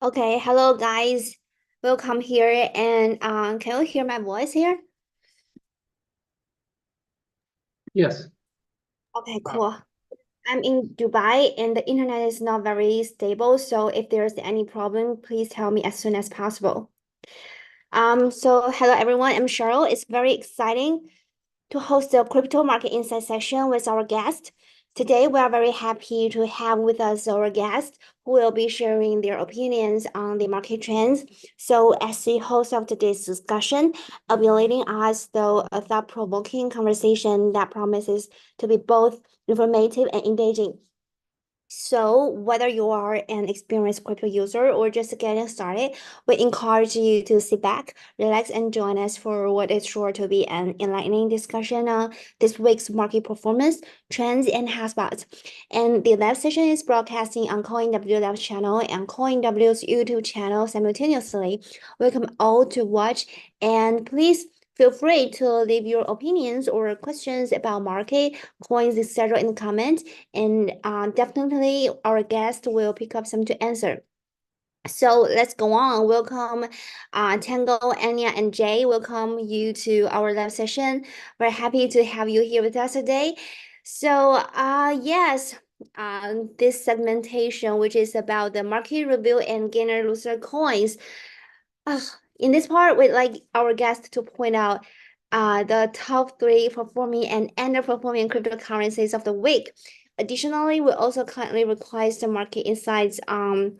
Okay, hello guys. Welcome here and can you hear my voice here? Yes. Okay, cool. I'm in Dubai and the internet is not very stable, so if there's any problem, please tell me as soon as possible. So hello everyone, I'm Cheryl. It's very exciting to host the crypto market insight session with our guest. Today, we are very happy to have with us our guest who will be sharing their opinions on the market trends. So, as the host of today's discussion, I'll be leading us through a thought-provoking conversation that promises to be both informative and engaging. So, whether you are an experienced crypto user or just getting started, we encourage you to sit back, relax, and join us for what is sure to be an enlightening discussion on this week's market performance, trends, and hotspots. And the live session is broadcasting on CoinW Live channel and CoinW's YouTube channel simultaneously. Welcome all to watch, and please feel free to leave your opinions or questions about market, coins, etc. in the comments and definitely our guest will pick up some to answer. So let's go on. Welcome, Tango, Anya, and Jay. Welcome you to our live session. We're happy to have you here with us today. So, yes, this segmentation, which is about the market review and gainer loser coins. Uh, in this part, we'd like our guest to point out the top three performing and underperforming cryptocurrencies of the week. Additionally, we also kindly request the market insights Bitcoin,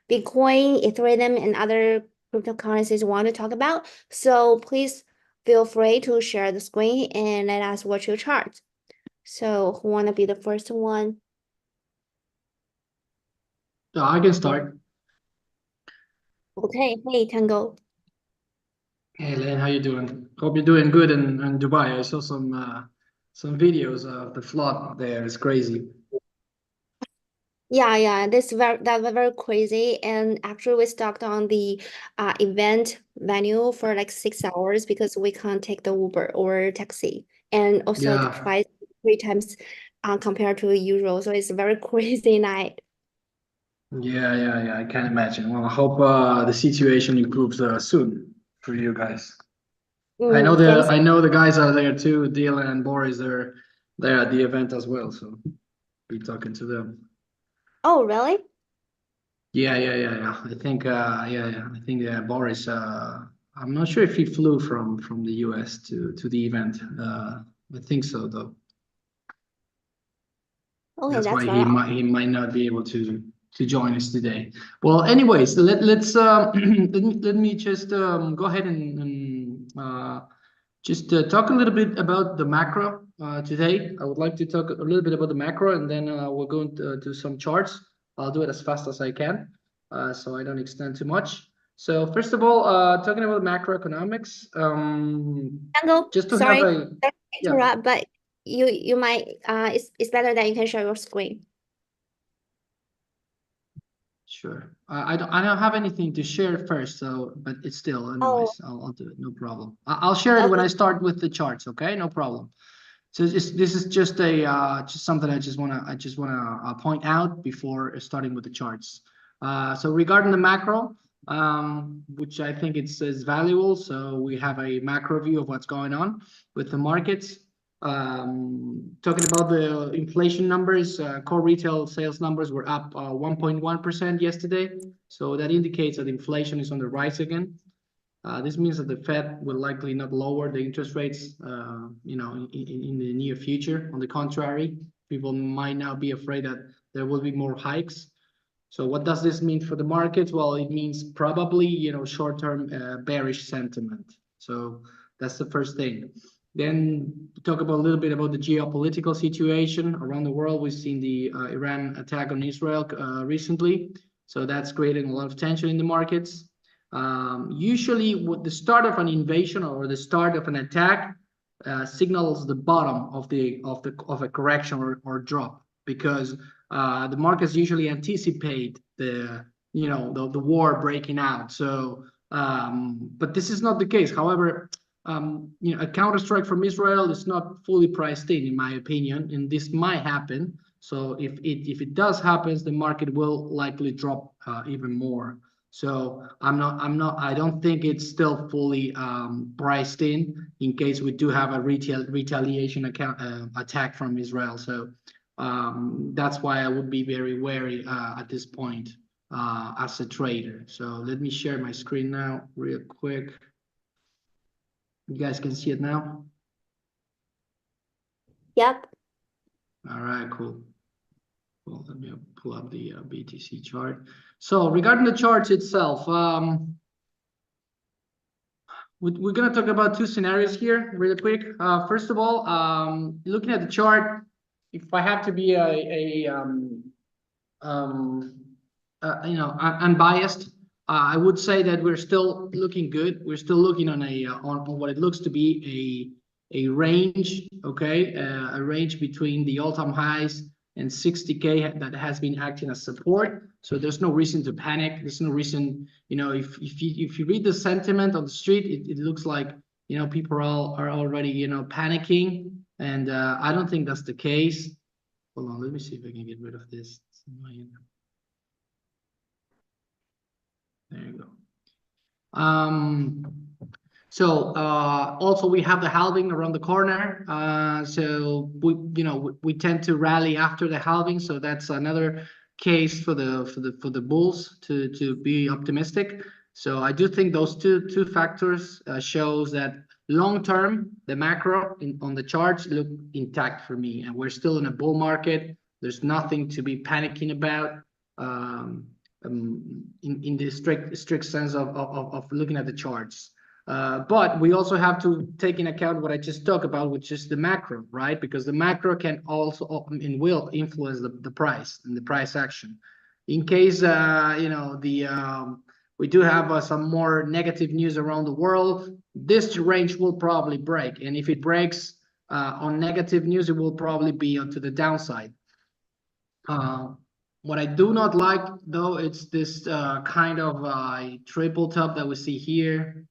Ethereum, and other cryptocurrencies we want to talk about. So please feel free to share the screen and let us watch your chart. So who want to be the first one? I can start. Okay, hey, Tango. Hey, Len, how you doing? Hope you're doing good in Dubai. I saw some videos of the flood there. It's crazy. Yeah, that was very crazy. And actually, we stuck on the event venue for like 6 hours because we can't take the Uber or taxi, and also the Yeah, price three times compared to usual. So it's a very crazy night. yeah. I can imagine. Well, I hope the situation improves soon for you guys. Thanks. I know the guys are there too. Dylan and Boris, they're there at the event as well. So be talking to them. Oh, really? Yeah. I think Boris. I'm not sure if he flew from the US to the event. I think so though. Okay, That's that's why very he might not be able to join us today. Well, anyways, let's let me just go ahead and just talk a little bit about the macro today. I would like to talk a little bit about the macro, and then we're going to do some charts. I'll do it as fast as I can, so I don't extend too much. So first of all, talking about macroeconomics, Tango. just to have Sorry, a sorry to yeah. interrupt, but you might it's better that you can share your screen. Sure. I don't have anything to share first, so but it's still Oh, anyways. I'll do it. No problem. I'll share it when okay. I start with the charts. Okay, no problem. So this is just a just something I just wanna point out before starting with the charts. So regarding the macro, which I think it's is valuable. So we have a macro view of what's going on with the markets. Talking about the inflation numbers, core retail sales numbers were up 1.1% yesterday. So that indicates that inflation is on the rise again. This means that the Fed will likely not lower the interest rates, in the near future. On the contrary, people might now be afraid that there will be more hikes. So what does this mean for the markets? Well, it means probably, short-term bearish sentiment. So that's the first thing. Then talk about a little bit about the geopolitical situation around the world. We've seen the Iran attack on Israel recently. So that's creating a lot of tension in the markets. Usually, with the start of an invasion or the start of an attack, signals the bottom of a correction or drop because the markets usually anticipate the war breaking out. So, but this is not the case. However, a counterstrike from Israel is not fully priced in my opinion, and this might happen. So if it does happen, the market will likely drop even more. So I don't think it's still fully priced in case we do have a retaliation attack from Israel. So that's why I would be very wary at this point as a trader. So let me share my screen now real quick. You guys can see it now? Yep. All right, cool. Well, let me pull up the BTC chart. So regarding the charts itself, we're going to talk about two scenarios here really quick. First of all, looking at the chart, if I have to be unbiased, I would say that we're still looking good. We're still looking on on what it looks to be a range, okay, a range between the all-time highs and 60K that has been acting as support. So there's no reason to panic. There's no reason, if you read the sentiment on the street, it looks like, people are already, panicking. And I don't think that's the case. Hold on, let me see if I can get rid of this. There you go. Also we have the halving around the corner. So we tend to rally after the halving. So that's another case for the bulls to be optimistic. So I do think those two factors shows that long term the macro on the charts look intact for me, and we're still in a bull market. There's nothing to be panicking about. In the strict sense of looking at the charts. But we also have to take in account what I just talked about, which is the macro, right? Because the macro can also and will influence the price and the price action. In case we do have some more negative news around the world, this range will probably break, and if it breaks on negative news, it will probably be onto the downside. What I do not like, though, it's this kind of triple top that we see here.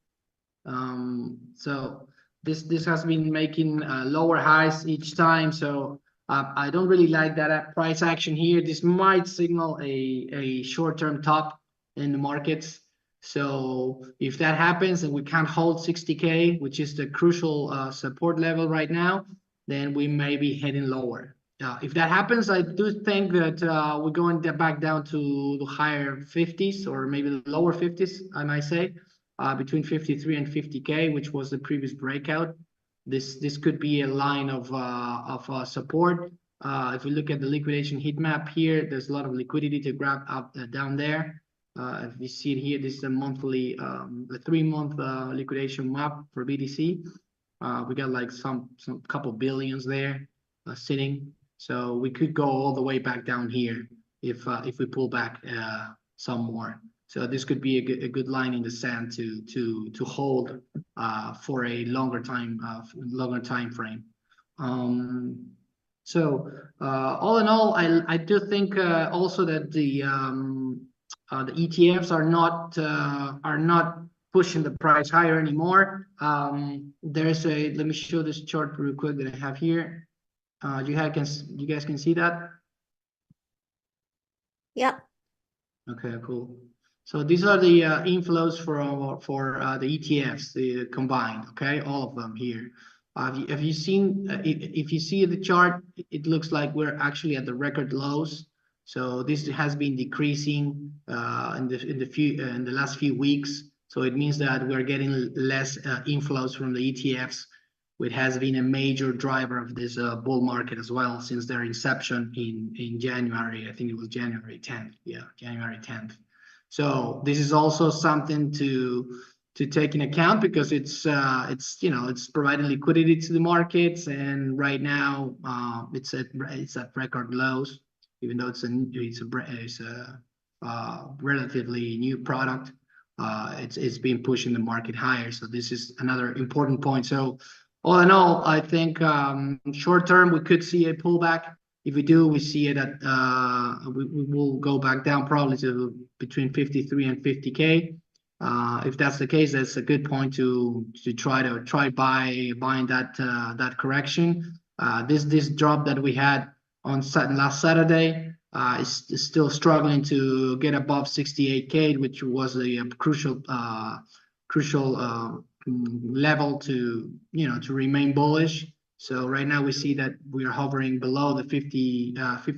So this has been making lower highs each time. So I don't really like that price action here. This might signal a short-term top in the markets. So if that happens and we can't hold 60K, which is the crucial support level right now, then we may be heading lower. If that happens, I do think that we're going back down to the higher 50s or maybe the lower 50s, I might say, between 53 and 50K, which was the previous breakout. This could be a line of support. If we look at the liquidation heat map here, there's a lot of liquidity to grab up down there. If you see it here, this is a monthly, a 3-month liquidation map for BTC. We got like some couple billions there sitting. So we could go all the way back down here if we pull back some more. So this could be a good line in the sand to hold for a longer time frame. So all in all, I do think also that the ETFs are not pushing the price higher anymore. Let me show this chart real quick that I have here. You guys can see that? Yeah. Okay, cool. So these are the inflows for the ETFs, the combined. Okay, all of them here. Have you seen? If you see the chart, it looks like we're actually at the record lows. So this has been decreasing in the last few weeks. So it means that we're getting less inflows from the ETFs, which has been a major driver of this bull market as well since their inception in January. I think it was January 10th. Yeah, January 10th. So this is also something to take in account because it's providing liquidity to the markets, and right now it's at record lows, even though it's a relatively new product. It's been pushing the market higher. So this is another important point. So all in all, I think short term we could see a pullback. If we do, we see it at we will go back down probably to between 53 and 50K. If that's the case, that's a good point to try buying that correction. This drop that we had on last Saturday is still struggling to get above 68K, which was a crucial level to to remain bullish. So right now we see that we are hovering below the 50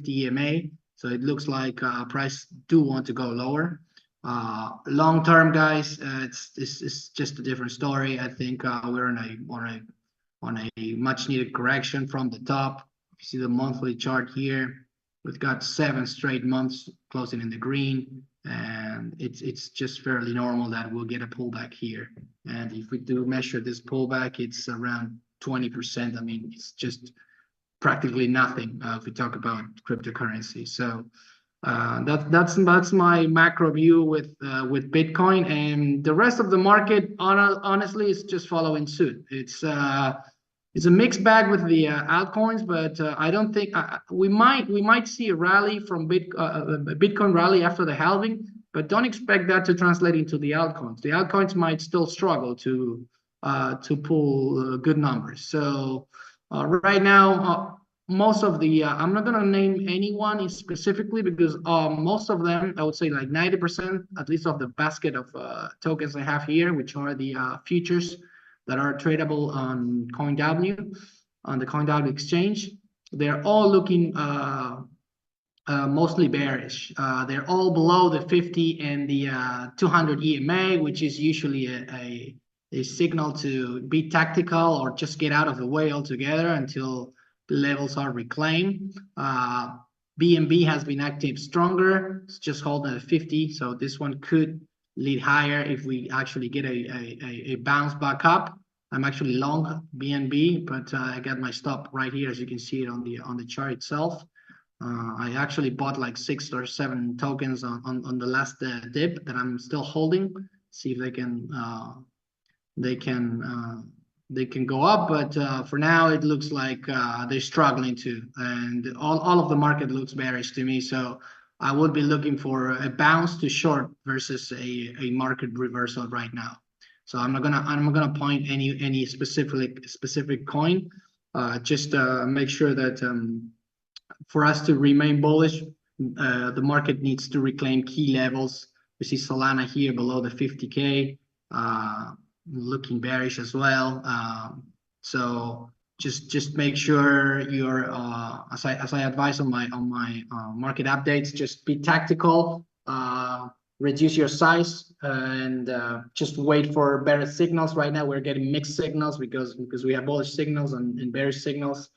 EMA. So it looks like price do want to go lower. Long term, guys, it's just a different story. I think we're on a much needed correction from the top. You see the monthly chart here. We've got 7 straight months closing in the green, and it's just fairly normal that we'll get a pullback here. And if we do measure this pullback, it's around 20%. I mean, it's just practically nothing if we talk about cryptocurrency. So that's my macro view with Bitcoin, and the rest of the market honestly is just following suit. It's a mixed bag with the altcoins, but I don't think we might see a rally from Bitcoin rally after the halving, but don't expect that to translate into the altcoins. The altcoins might still struggle to pull good numbers. So right now, most of the I'm not gonna name anyone specifically because most of them, I would say like 90% at least of the basket of tokens I have here, which are the futures that are tradable on CoinW, on the CoinW exchange. They're all looking mostly bearish. They're all below the 50 and the 200 EMA, which is usually a signal to be tactical or just get out of the way altogether until the levels are reclaimed. BNB has been active stronger. It's just holding at 50, so this one could lead higher if we actually get a bounce back up. I'm actually long BNB, but I got my stop right here, as you can see it on the chart itself. I actually bought like 6 or 7 tokens on the last dip that I'm still holding. See if they can go up, but for now it looks like they're struggling to, and all of the market looks bearish to me. So I would be looking for a bounce to short versus a market reversal right now. So I'm not gonna point any specific coin. Just make sure that for us to remain bullish, the market needs to reclaim key levels. We see Solana here below the 50K, looking bearish as well. So just make sure you're as I advise on my market updates, just be tactical, reduce your size, and just wait for better signals. Right now we're getting mixed signals because we have bullish signals and bearish signals.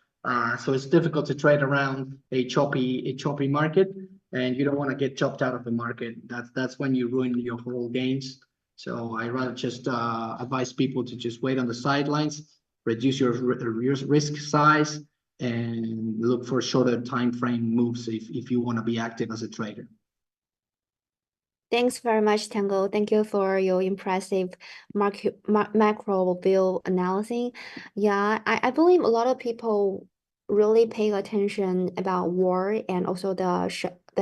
So it's difficult to trade around a choppy market, and you don't want to get chopped out of the market. That's when you ruin your whole gains. So I rather just advise people to just wait on the sidelines, reduce your risk size, and look for shorter time frame moves if you want to be active as a trader. Thanks very much, Tango. Thank you for your impressive macro view analysis. Yeah, I believe a lot of people really pay attention about war and also the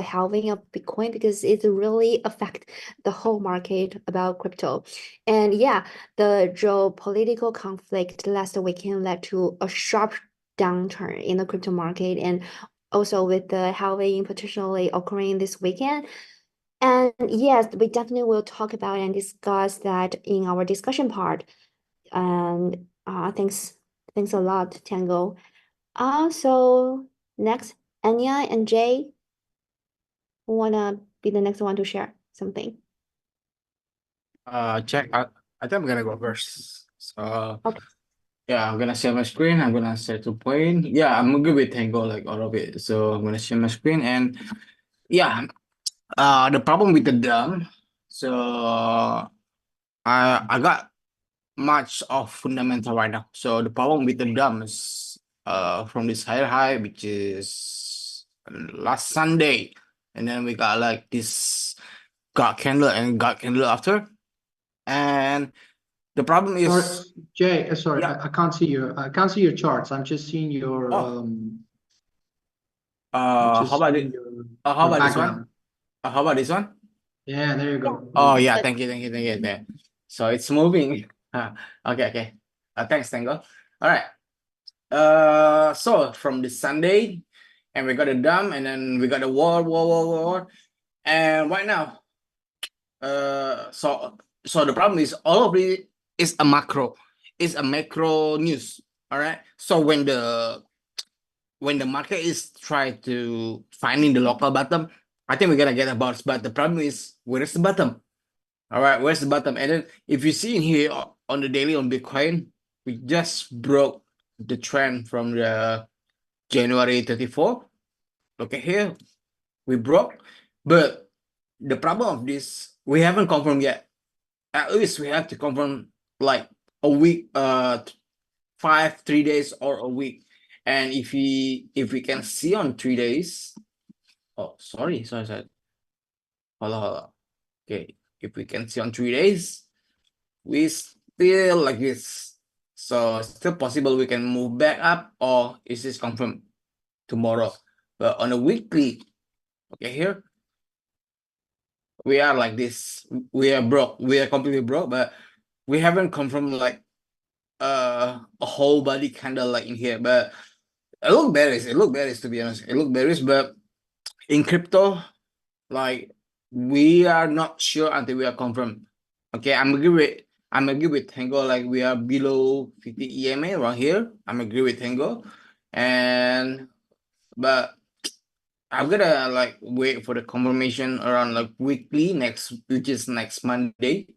halving of Bitcoin because it really affect the whole market about crypto. And yeah, the geopolitical conflict last weekend led to a sharp downturn in the crypto market, and also with the halving potentially occurring this weekend. And yes, we definitely will talk about and discuss that in our discussion part. And thanks a lot, Tango. So next, Anya and Jay, who wanna be the next one to share something? Check. I think I'm gonna go first. So Okay. yeah, I'm gonna share my screen. I'm gonna share 2 point. Yeah, I'm good with Tango, like all of it. So I'm gonna share my screen, and yeah, the problem with the DOM. So I got much of fundamental right now. So the problem with the DOM is from this higher high, which is last Sunday, and then we got like this God candle and God candle after, and the problem is Sorry, Jay, sorry, yeah. I can't see your charts. I'm just seeing your Oh. I'm just How about seeing it? your How about this one? background. How about this one? Yeah, there you go. Oh Good. yeah, thank you. Yeah. So it's moving. Okay. Thanks, Tango. All right. So from this Sunday, and we got a dump, and then we got a war. And right now, so the problem is all of it is a macro, is a macro news. All right. So when the market is try to finding the local bottom, I think we're gonna get a bounce. But the problem is, where's the bottom? All right, where's the bottom? And then if you see in here on the daily on Bitcoin, we just broke the trend from the January 34. Look at here, we broke, but the problem of this, we haven't confirmed yet. At least we have to confirm like a week, 3 days or a week. And if we can see on 3 days, oh sorry. Hold on. Okay, if we can see on 3 days, we still like this. So still possible we can move back up, or is this confirmed tomorrow? But on a weekly, okay, here we are like this. We are broke. We are completely broke, but we haven't confirmed like a whole body candle like in here. But it look bearish. It look bearish, to be honest. It look bearish, but in crypto, like we are not sure until we are confirmed. Okay, I'm agree with Tango. Like we are below 50 EMA around here. I'm agree with Tango, but I'm gonna like wait for the confirmation around like weekly next, which is next Monday,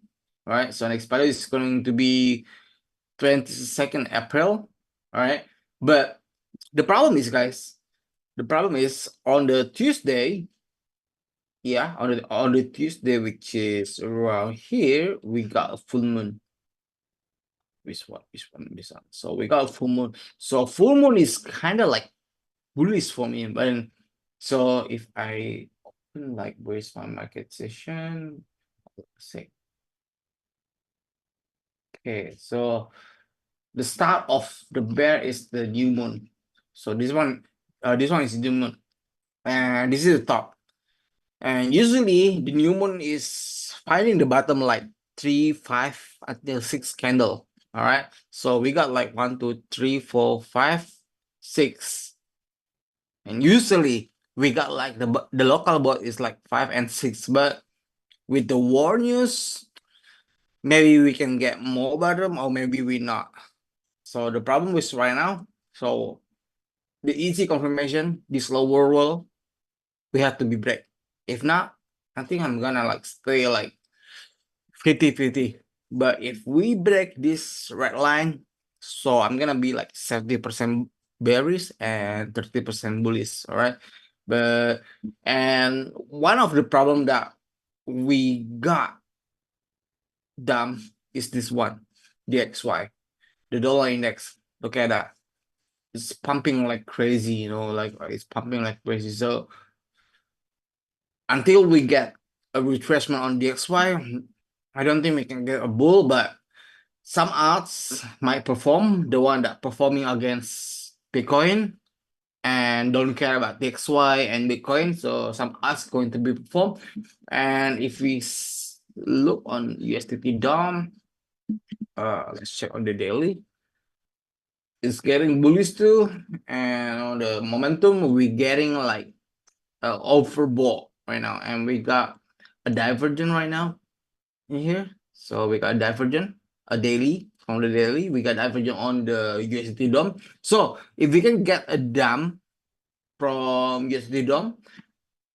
right? So next Monday is going to be 22nd April, all right? But the problem is, guys, on the Tuesday, yeah, on the Tuesday, which is around here, we got a full moon. Which one? This one. So we got a full moon. So full moon is kind of like bullish for me. But then, so if I open like where's my market session? Let's see. Okay, so the start of the bear is the new moon. So this one is new moon, and this is the top. And usually the new moon is finding the bottom like 3, 5 until 6 candle. All right. So we got like 1, 2, 3, 4, 5, 6. And usually we got like the local bot is like 5 and 6. But with the war news, maybe we can get more bottom, or maybe we not. So the problem is right now, so the easy confirmation, this lower wall, we have to be break. If not, I think I'm gonna like stay like 50-50. But if we break this red line, so I'm gonna be like 70% bearish and 30% bullish. All right. And one of the problem that we got dumb is this one, the XY, the dollar index. Look at that. It's pumping like crazy, like it's pumping like crazy. So until we get a retracement on DXY, I don't think we can get a bull, but some arts might perform, the one that performing against Bitcoin and don't care about DXY and Bitcoin. So some arts going to be performed. And if we look on USDT DOM, let's check on the daily. It's getting bullish too, and on the momentum, we're getting like overbought right now, and we got a divergent right now in here. So we got a divergent, a daily from the daily. We got divergent on the USDT DOM. So if we can get a dump from USDT DOM,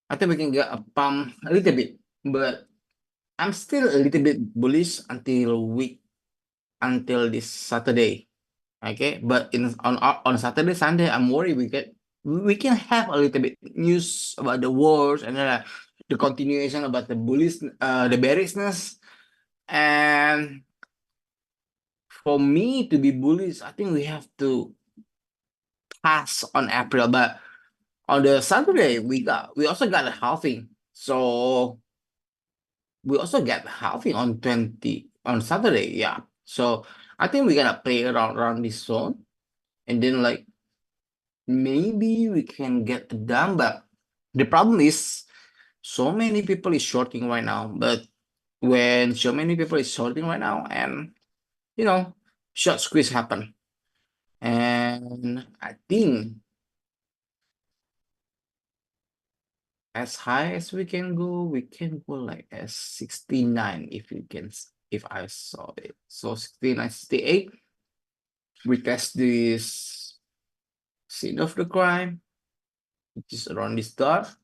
I think we can get a pump a little bit, but I'm still a little bit bullish until this Saturday. Okay, but on Saturday, Sunday, I'm worried we can have a little bit news about the wars, and then the continuation about the the bearishness. And for me to be bullish, I think we have to pass on April. But on the Saturday, we also got a halving. So we also get halving on Saturday. Yeah. So I think we're gonna play around this zone, and then like maybe we can get it done. But the problem is so many people is shorting right now. But when so many people is shorting right now, and short squeeze happen, and I think as high as we can go like as 69 if you can, if I saw it. So 69, 68. We test this scene of the crime, which is around this dot.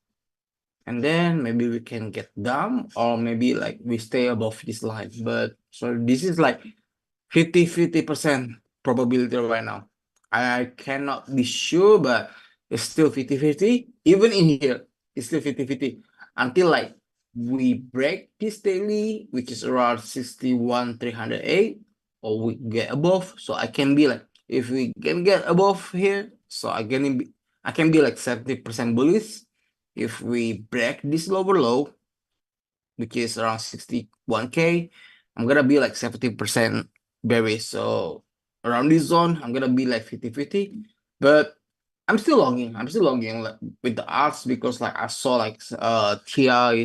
And then maybe we can get down, or maybe like we stay above this line. But so this is like 50% probability right now. I cannot be sure, but it's still 50-50. Even in here, it's still 50-50 until like we break this daily, which is around 61,308, or we get above. So I can be like, if we can get above here, so I can be like 70% bullish. If we break this lower low, which is around 61K, I'm gonna be like 70% bearish. So around this zone, I'm gonna be like 50-50. But I'm still longing. Like with the odds, because like I saw like TIA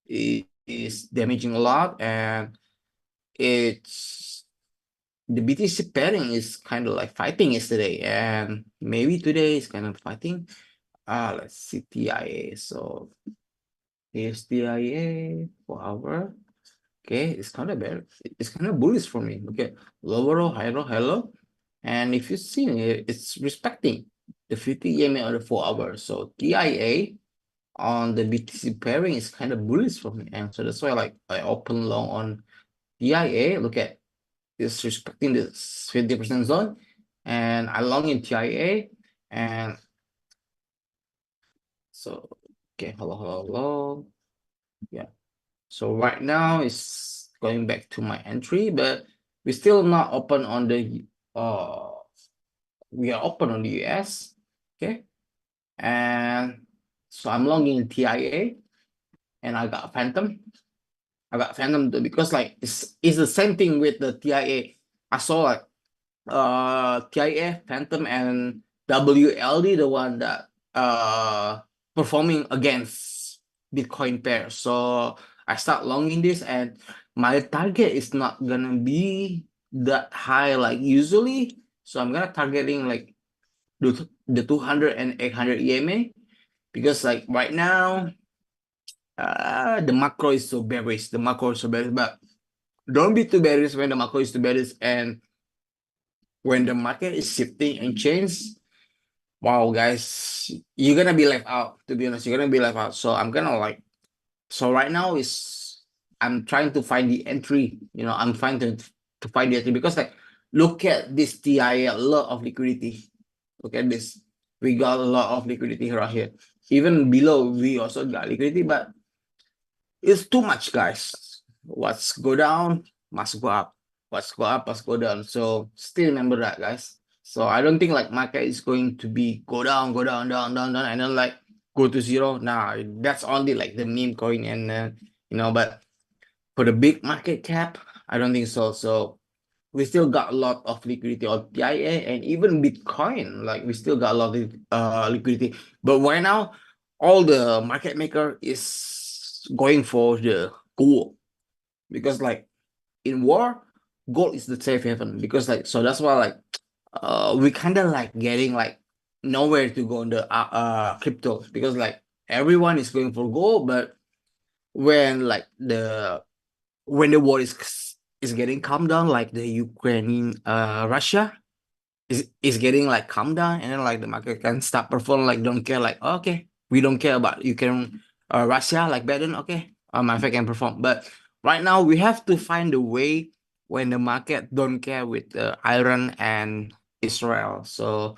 is damaging a lot, and it's the BTC pairing is kind of like fighting yesterday, and maybe today is kind of fighting. Let's see TIA. So here's TIA for hour. Okay, it's kind of bad. It's kind of bullish for me. Okay, lower row, high row, hello. And if you see it, it's respecting the 50 EMA on the 4 hour. So TIA on the BTC pairing is kind of bullish for me. And so that's why like I open long on TIA. Look at it's respecting the 50% zone. And I long in TIA. And so okay, hello. Yeah. So right now it's going back to my entry, but we're still not open on the we are open on the US. Okay. And so I'm longing in TIA, and I got Phantom. Because like it's the same thing with the TIA. I saw like TIA, Phantom, and WLD, the one that performing against Bitcoin pair. So I start longing this, and my target is not gonna be that high like usually. So I'm gonna targeting like the 200 and 800 EMA, because like right now the macro is so bearish. But don't be too bearish when the macro is too bearish, and when the market is shifting and change. Wow, guys, you're gonna be left out. To be honest, you're gonna be left out. So I'm gonna like, so right now is I'm trying to find the entry. I'm trying to find the entry, because like look at this TI, a lot of liquidity. Look at this. We got a lot of liquidity right here. Even below, we also got liquidity, but it's too much, guys. What's go down must go up. What's go up must go down. So still remember that, guys. So I don't think like market is going to be go down, down, and then like go to zero. Nah, that's only like the meme coin, and but for the big market cap, I don't think so. So we still got a lot of liquidity on PIA, and even Bitcoin. Like we still got a lot of liquidity. But right now, all the market maker is going for the gold, because like in war, gold is the safe haven. Because like, so that's why like we kind of like getting like nowhere to go in the crypto, because like everyone is going for gold. But when like when the war is getting calmed down, like the Ukraine Russia is getting like calmed down, and then like the market can start perform like don't care, like okay, we don't care about Ukraine Russia, like back then, okay, my market can perform. But right now we have to find a way when the market don't care with Iran and Israel. So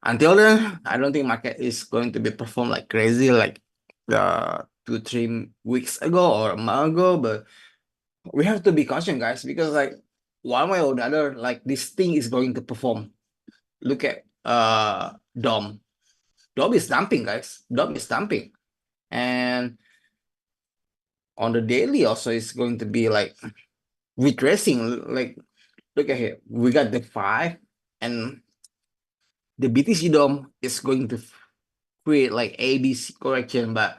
until then, I don't think market is going to be performed like crazy like 2-3 weeks ago or a month ago. But we have to be cautious, guys, because like one way or another, like this thing is going to perform. Look at Dom. Dom is dumping, guys. Dom is dumping. And on the daily also is going to be like retracing. Like look at here. We got the 5, and the BTC Dom is going to create like ABC correction, but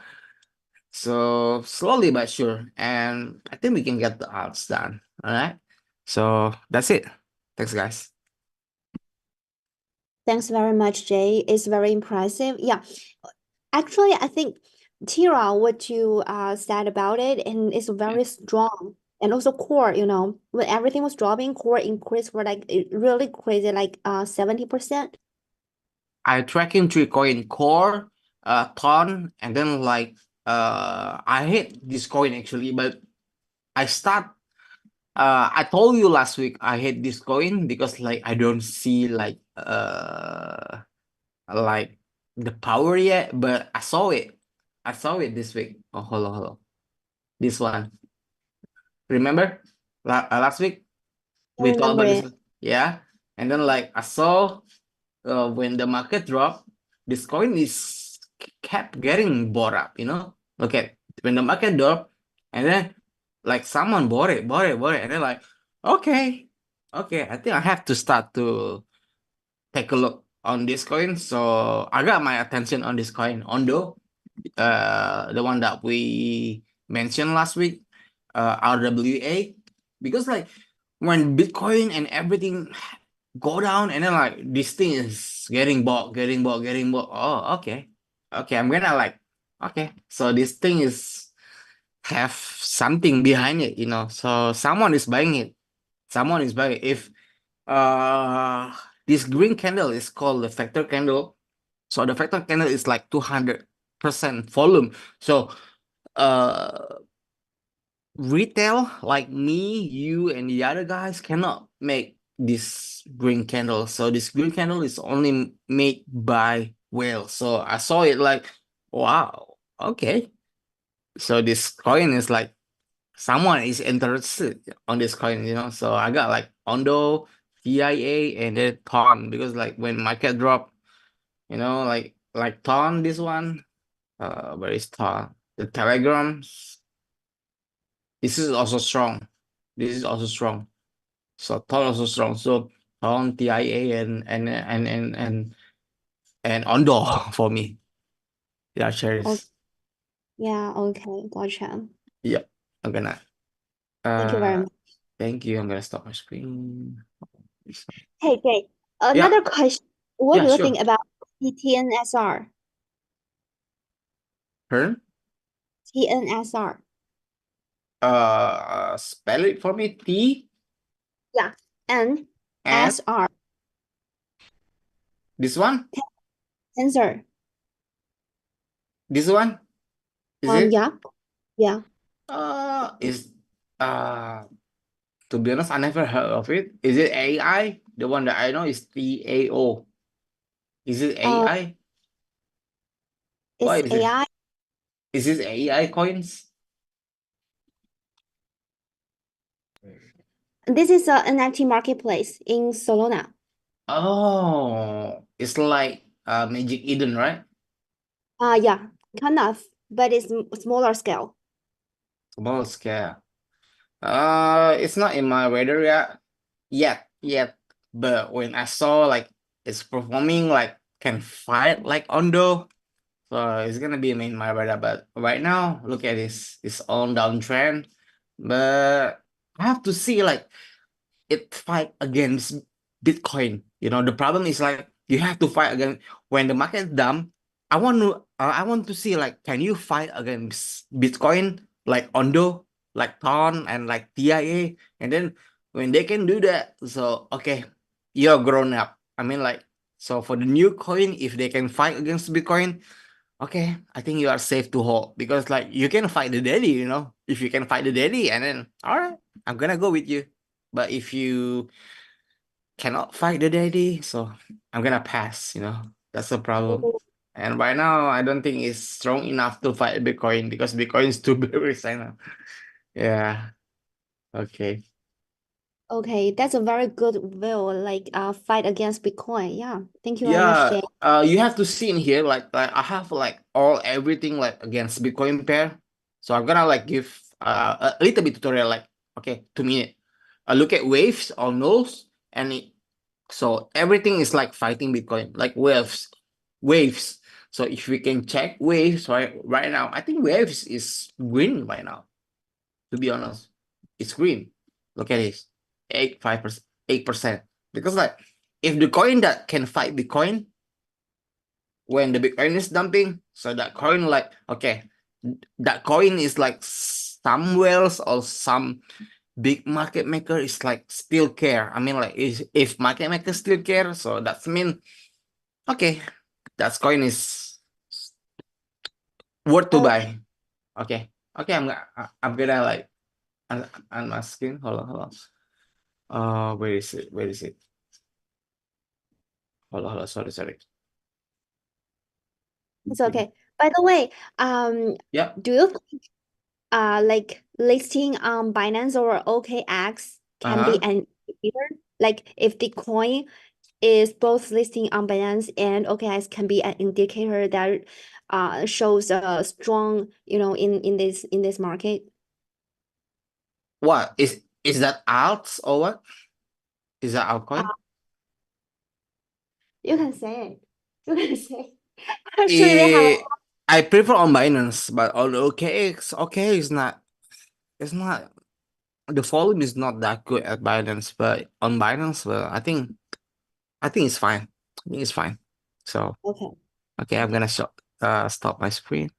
so slowly but sure. And I think we can get the odds done. All right. So that's it. Thanks, guys. Thanks very much, Jay. It's very impressive. Yeah. Actually, I think Tira, what you said about it, and it's very strong. And also core, when everything was dropping, core increased for like really crazy, like 70%. I tracking three coin core, ton, and then like I hate this coin actually, but I start I told you last week I hate this coin because like I don't see like the power yet, but I saw it. I saw it this week. Oh, hold on, hold on. This one. Remember? Last week I we talked remember about this. it. Yeah. And then like I saw when the market dropped, this coin is kept getting bought up, you know? Okay. When the market dropped, and then like someone bought it, and then like, okay, okay, I think I have to start to take a look on this coin. So I got my attention on this coin, Ondo, the one that we mentioned last week, RWA, because like when Bitcoin and everything go down, and then like this thing is getting bought. Oh, okay, okay, I'm gonna like, okay, so this thing is have something behind it, you know. So someone is buying it. Someone is buying it. If uh this green candle is called the factor candle. So the factor candle is like 200% volume. So retail like me, you, and the other guys cannot make this green candle. So this green candle is only made by whales. So I saw it like, wow, okay. So this coin is like someone is interested on this coin, you know. So I got like Ondo, TIA, and then Ton, because like when market drop, you know, like Ton, this one, where is Ton? The Telegrams. This is also strong. This is also strong. So Ton also strong. So Ton, TIA, and Ondo for me. Yeah, Oh, shares. yeah, okay, gotcha. Yep. I'm gonna. Thank you very Uh, much. thank you. I'm gonna stop my screen. Hey, Jay, Yeah. another question. What Yeah. do you think Sure. about TNSR? Turn. TNSR. Spell it for me. T Yeah, and NSR. this one. Tensor. This one. Is it? Yeah, yeah. Is uh. To be honest, I never heard of it. Is it AI? The one that I know is TAO. Is it Uh, AI? Why it's is it? AI. Is this AI coins? This is a NFT marketplace in Solana. Oh, it's like Magic Eden, right? Yeah, kind of, but it's smaller scale. Small scale. It's not in my radar yet. But when I saw like it's performing like can fight like Ondo, so it's gonna be in my radar. But right now, look at this, it's on downtrend. But I have to see like it fight against Bitcoin. You know, the problem is like you have to fight against when the market dump. I want to see like can you fight against Bitcoin like Ondo, like Ton, and like TIA, and then when they can do that, so okay, you're grown up. I mean like so for the new coin, if they can fight against Bitcoin, okay, I think you are safe to hold because like you can fight the daddy, you know. If you can fight the daddy, and then all right, I'm gonna go with you. But if you cannot fight the daddy, so I'm gonna pass, you know. That's the problem. And right now, I don't think it's strong enough to fight Bitcoin because Bitcoin is too bearish right now. Yeah. Okay. Okay, that's a very good will, like fight against Bitcoin. Yeah, thank you very much, Yeah. Jay. You have to see in here like I have like all everything like against Bitcoin pair. So I'm gonna like give a little bit tutorial like okay 2 minutes. Look at waves on those and so everything is like fighting Bitcoin, like waves. So if we can check waves right now, I think waves is green right now. To be honest, it's green. Look at this, 8% because like if the coin that can fight Bitcoin when the Bitcoin is dumping, so that coin like okay, that coin is like some whales or some big market maker is like still care. I mean like if market maker still care, so that's mean okay, that coin is worth to buy. Okay, okay, I'm gonna like I'm asking. Hold on. Where is it? Where is it? Hold on. Sorry. It's okay. By the way, Yeah. do you think like listing on Binance or OKX can be an indicator? Like if the coin is both listing on Binance and OKX can be an indicator that shows a strong, in this market. What is that alts or what? Is that altcoin? You can say it. You can say. Actually, they have. I prefer on Binance, but on OKX, okay, it's not the volume is not that good at Binance, but on Binance, well, I think it's fine. I think it's fine. So Okay. I'm gonna stop my screen.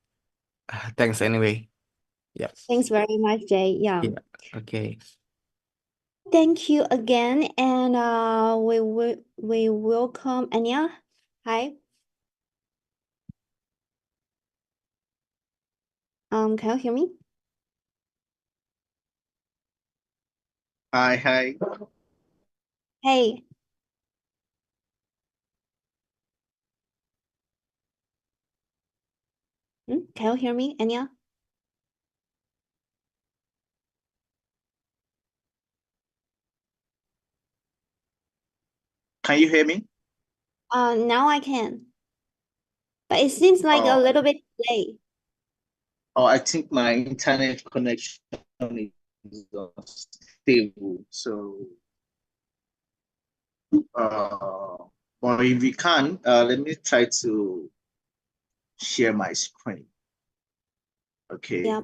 Thanks anyway. Yeah. Thanks very much, Jay. Yeah. Okay. Thank you again, and we welcome Anya. Hi. Can you hear me? Hi. Hey. Can you hear me, Anya? Can you hear me? Now I can. But it seems like a little bit late. Oh, I think my internet connection is stable. So, but if you can, let me try to share my screen. Okay. Yeah.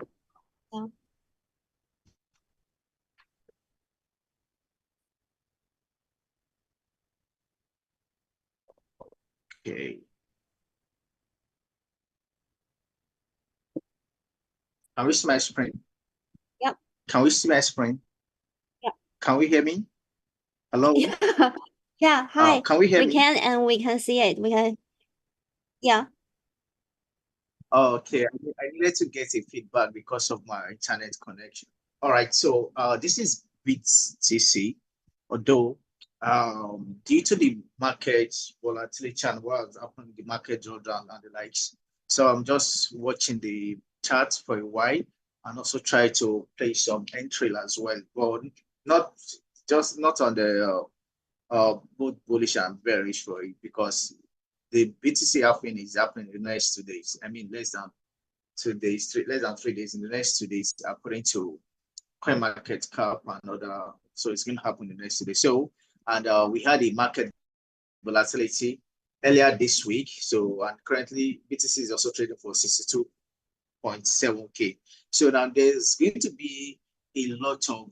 Okay. Can we see my screen? Yep. Can we see my screen? Yep. Can we hear me? Hello? Yeah. Hi. Can we hear me? We can, and we can see it. We can. Yeah. Oh, okay. I needed to get a feedback because of my internet connection. All right. So this is BTC, although due to the market volatility and what's happening, the market drawdown and the likes. So I'm just watching the charts for a while and also try to play some entry as well, but not on the both bullish and bearish for it because the BTC halving is happening in the next 2 days. I mean, less than 2 days, less than 3 days in the next 2 days, according to CoinMarketCap and other. So it's going to happen in the next 2 days. So, and we had a market volatility earlier this week. So, and currently BTC is also trading for 62.7K. So now there's going to be a lot of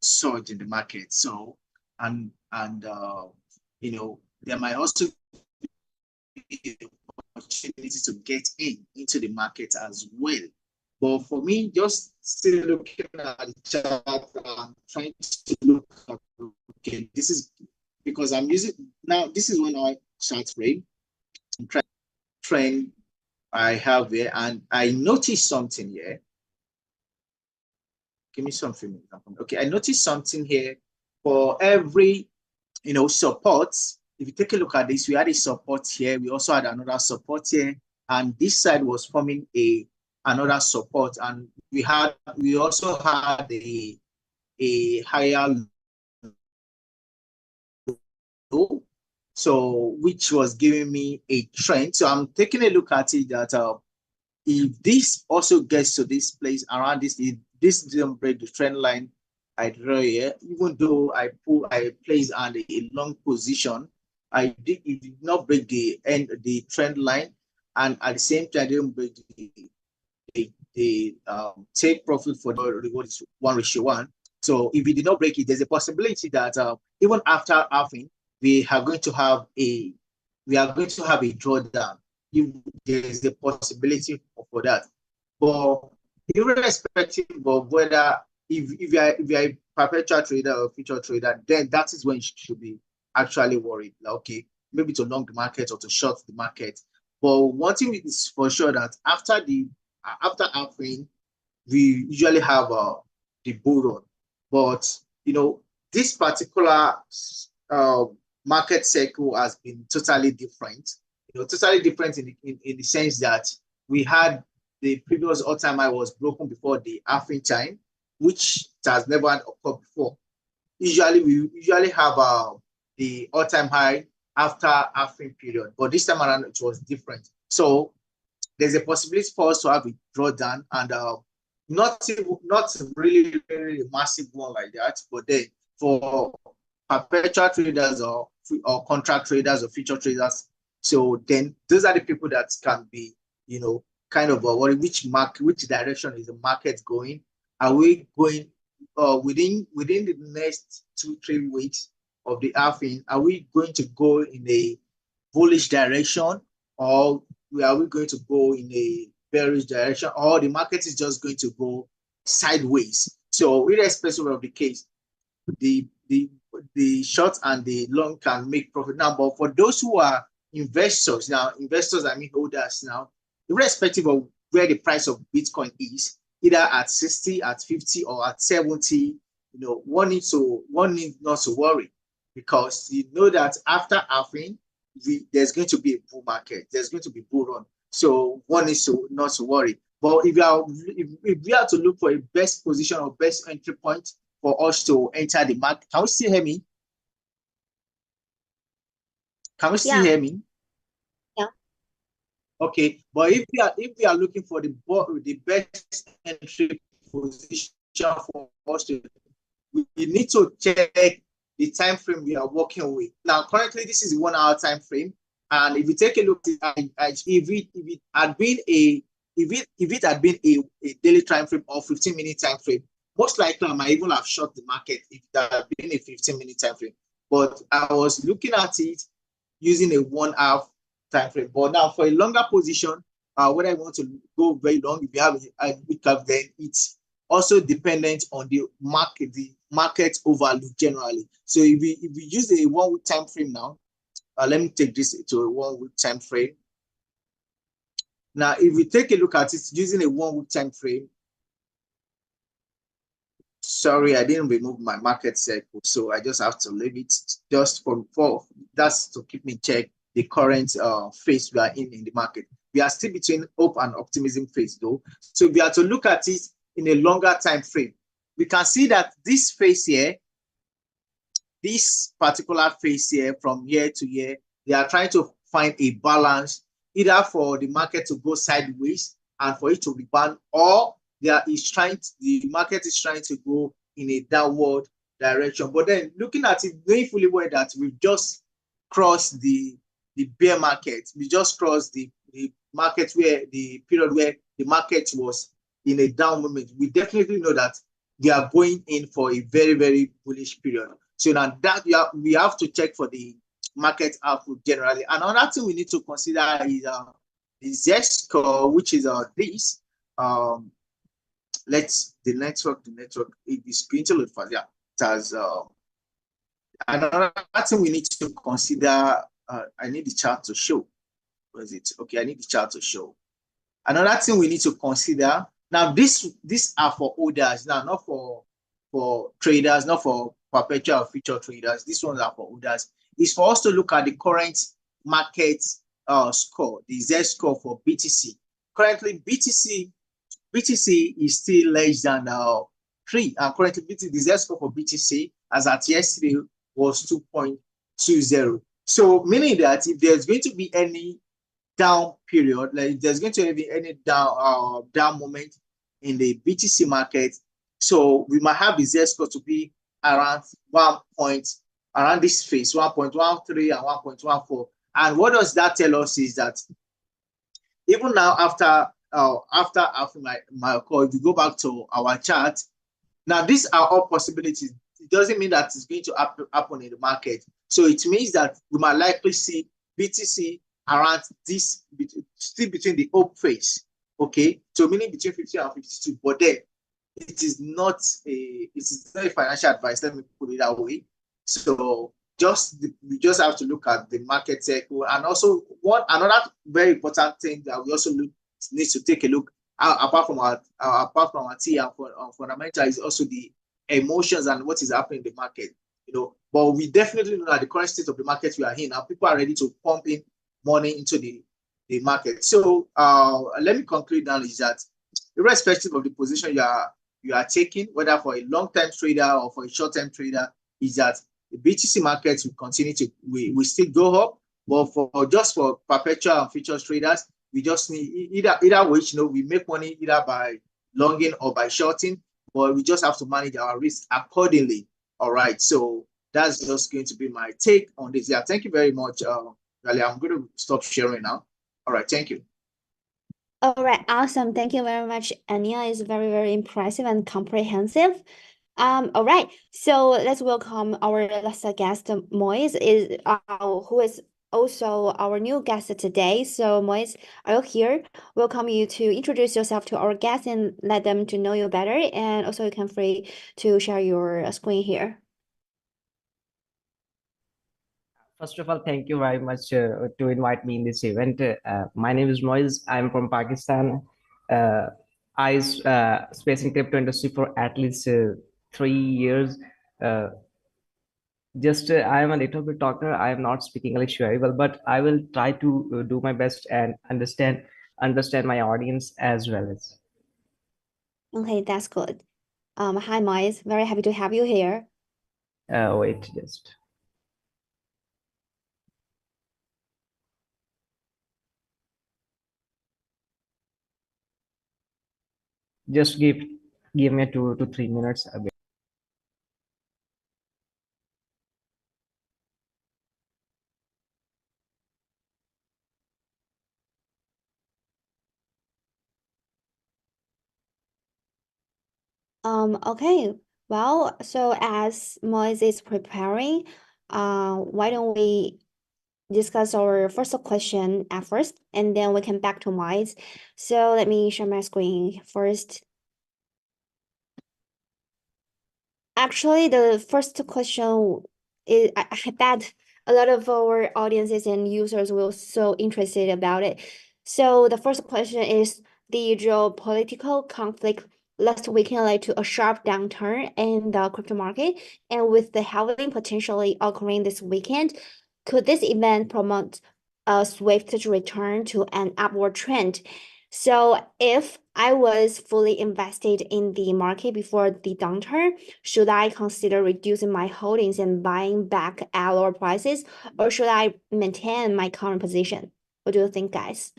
surge in the market. So, and there might also be opportunity to get into the market as well. But for me, just still looking at the chart and trying to look at, okay, this is because I'm using now, this is when I chart frame trend I have here, and I noticed something here. Give me something. Okay, I noticed something here for every support. If you take a look at this, we had a support here. We also had another support here, and this side was forming another support, and we also had a higher low, so which was giving me a trend. So I'm taking a look at it that if this also gets to this place around this, if this didn't break the trend line I draw here, even though I placed on a long position, it did not break the trend line, and at the same time didn't break the take profit for the reward is 1:1. So if it did not break it, there's a possibility that even after halving, we are going to have a drawdown if there is a possibility for that. But irrespective of whether if you are a perpetual trader or future trader, then that is when you should be actually worried. Like, okay, maybe to long the market or to short the market. But one thing is for sure that after halving, we usually have the bull run. But this particular market cycle has been totally different. Totally different in the sense that we had the previous all-time high was broken before the halving time, which has never occurred before. We usually have the all-time high after halving period, but this time around it was different. So there's a possibility for us to have a drawdown, and not really, really a massive one like that, but then for perpetual traders or contract traders or future traders, so then those are the people that can be, kind of which direction is the market going? Are we going within the next 2-3 weeks of the halving? Are we going to go in a bullish direction, or are we going to go in a bearish direction, or the market is just going to go sideways? So irrespective of the case, the short and the long can make profit now. But for those who are investors, I mean holders now, irrespective of where the price of Bitcoin is, either at 60, at 50, or at 70, one needs not to worry, because you know that after halving, there's going to be a bull market, there's going to be bull run. So one needs to not to worry. But if we are to look for a best position or best entry point for us to enter the market, can we still hear me? Can we still hear me? Yeah. Okay, but if we are looking for the best entry position for us to, we need to check the time frame we are working with. Now, currently, this is a 1 hour time frame, and if you take a look at if it had been a daily time frame or 15-minute time frame, most likely I might even have short the market if that had been a 15-minute time frame. But I was looking at it using a 1 hour time frame. But now for a longer position, when I want to go very long, if you have a big cap, then it's also dependent on the market overview generally. So if we use a 1 week time frame now, let me take this to a 1 week time frame. Now, if we take a look at it using a 1 week time frame, sorry, I didn't remove my market cycle, so I just have to leave it just for that's to keep me check the current phase we are in the market. We are still between hope and optimism phase though. So if we are to look at it in a longer time frame, we can see that this phase here, this particular phase here from year to year, they are trying to find a balance either for the market to go sideways and for it to rebound, or the market is trying to go in a downward direction. But then looking at it, knowing fully well that we've just crossed the bear market, we just crossed the market where the period where the market was in a down moment, we definitely know that we are going in for a very, very bullish period. So now that we have to check for the market outlook generally. Another thing we need to consider is the Z-score, which is this. The network is going to load fast. Yeah, it has another thing we need to consider. I need the chart to show. Where is it? Okay, I need the chart to show. Another thing we need to consider. Now, these are for holders now, not for traders, not for perpetual or future traders. These ones are for holders. It's for us to look at the current market score, the Z-score for BTC. Currently, BTC is still less than 3. And currently, the Z-score for BTC as at yesterday was 2.20. So meaning that if there's going to be any down period, like if there's going to be any down moment in the BTC market, so we might have the Z-score to be around around this phase, 1.13 and 1.14. And what does that tell us is that even now after my call, if you go back to our chart, now these are all possibilities. It doesn't mean that it's going to happen in the market. So it means that we might likely see BTC around this, still between the up phase. Okay, so meaning between 50 and 52, but then it is not a financial advice. Let me put it that way. So we just have to look at the market cycle, and also another very important thing that we also need to take a look apart from our T and fundamental is also the emotions and what is happening in the market. But we definitely know that the current state of the market we are in, and people are ready to pump in money into the market. So let me conclude now is that irrespective of the position you are taking, whether for a long-term trader or for a short-term trader, is that the BTC markets will continue to we still go up, but for perpetual and futures traders, we just need either which we make money either by longing or by shorting, but we just have to manage our risk accordingly. All right, so that's just going to be my take on this. Yeah, thank you very much, Gali. I'm going to stop sharing now. All right, thank you. All right, awesome. Thank you very much, Anya. It's very, very impressive and comprehensive. All right, so let's welcome our last guest, Moiz, who is also our new guest today. So Moiz, are you here? Welcome you to introduce yourself to our guests and let them to know you better. And also you can free to share your screen here. First of all, thank you very much to invite me in this event. My name is Moiz. I'm from Pakistan. I space in crypto industry for at least 3 years. I am a little bit talker. I am not speaking English very well, but I will try to do my best and understand my audience as well as. Okay, that's good. Hi Moiz, very happy to have you here. Wait, just give me 2 to 3 minutes a bit. Okay. Well, so as Moiz is preparing, why don't we discuss our first question at first, and then we can back to Moiz. So let me share my screen first. Actually, the first question is I bet a lot of our audiences and users will so interested about it. So the first question is the geopolitical conflict last weekend led to a sharp downturn in the crypto market, and with the halving potentially occurring this weekend, could this event promote a swift return to an upward trend? So if I was fully invested in the market before the downturn, should I consider reducing my holdings and buying back at lower prices, or should I maintain my current position? What do you think, guys?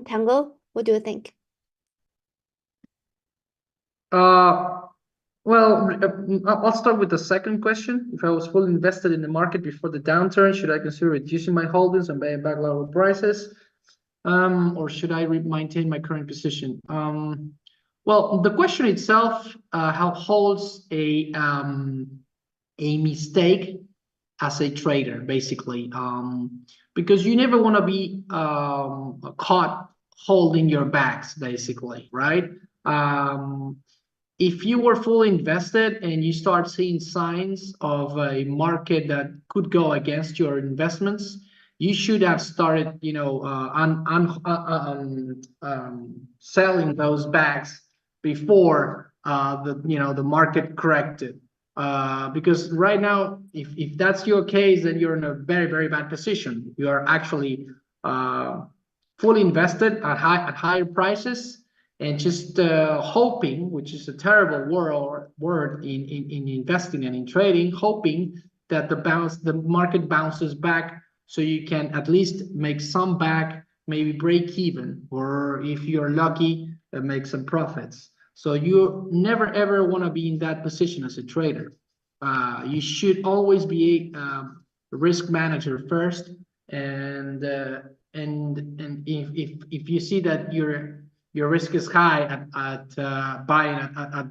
Tango, what do you think? Well, I'll start with the second question. If I was fully invested in the market before the downturn, should I consider reducing my holdings and buying back lower prices? Or should I maintain my current position? Well, the question itself holds a mistake as a trader, basically, because you never want to be caught holding your bags, basically, right? If you were fully invested and you start seeing signs of a market that could go against your investments, you should have started, selling those bags before the market corrected. Because right now, if that's your case, then you're in a very, very bad position. You are actually fully invested at higher prices and just hoping, which is a terrible word in investing and in trading, hoping that the market bounces back so you can at least make some back, maybe break even, or if you're lucky, make some profits. So you never ever want to be in that position as a trader. You should always be a risk manager first, and and if you see that your risk is high at buying at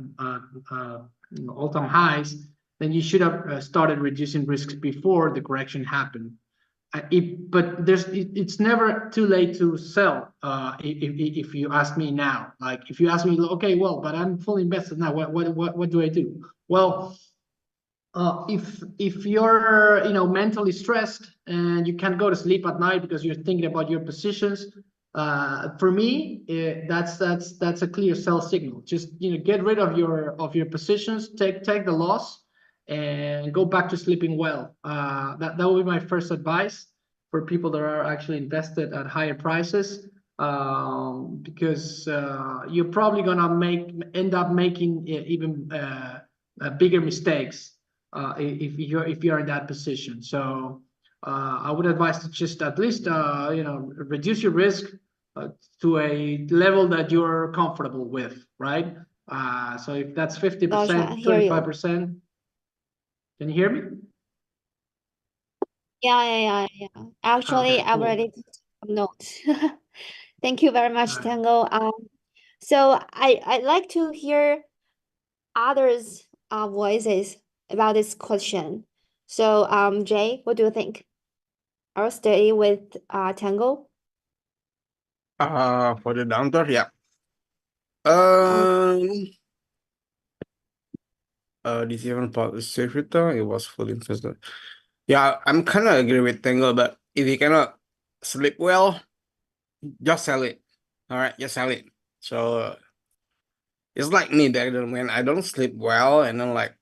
all-time highs, then you should have started reducing risks before the correction happened. But it's never too late to sell. If you ask me now, like if you ask me, okay, well, but I'm fully invested now. What do I do? Well, if you're mentally stressed and you can't go to sleep at night because you're thinking about your positions, for me, that's a clear sell signal. Just get rid of your positions, take the loss, and go back to sleeping well. That would be my first advice for people that are actually invested at higher prices, because you're probably gonna end up making even bigger mistakes if you're in that position. So I would advise to just at least reduce your risk to a level that you're comfortable with, right? So if that's 50%, Gotcha, I hear you. 35%, can you hear me? Yeah. Actually, Okay, I've cool. already took some notes. Thank you very much, All right. Tango. So I'd like to hear others' voices about this question. So, Jay, what do you think? I'll stay with Tango. For the downturn, yeah. This event part is safe return. It was fully invested. Yeah, I'm kind of agree with Tango, but if you cannot sleep well, just sell it. All right, just sell it. So it's like me back then when I don't sleep well, and then like,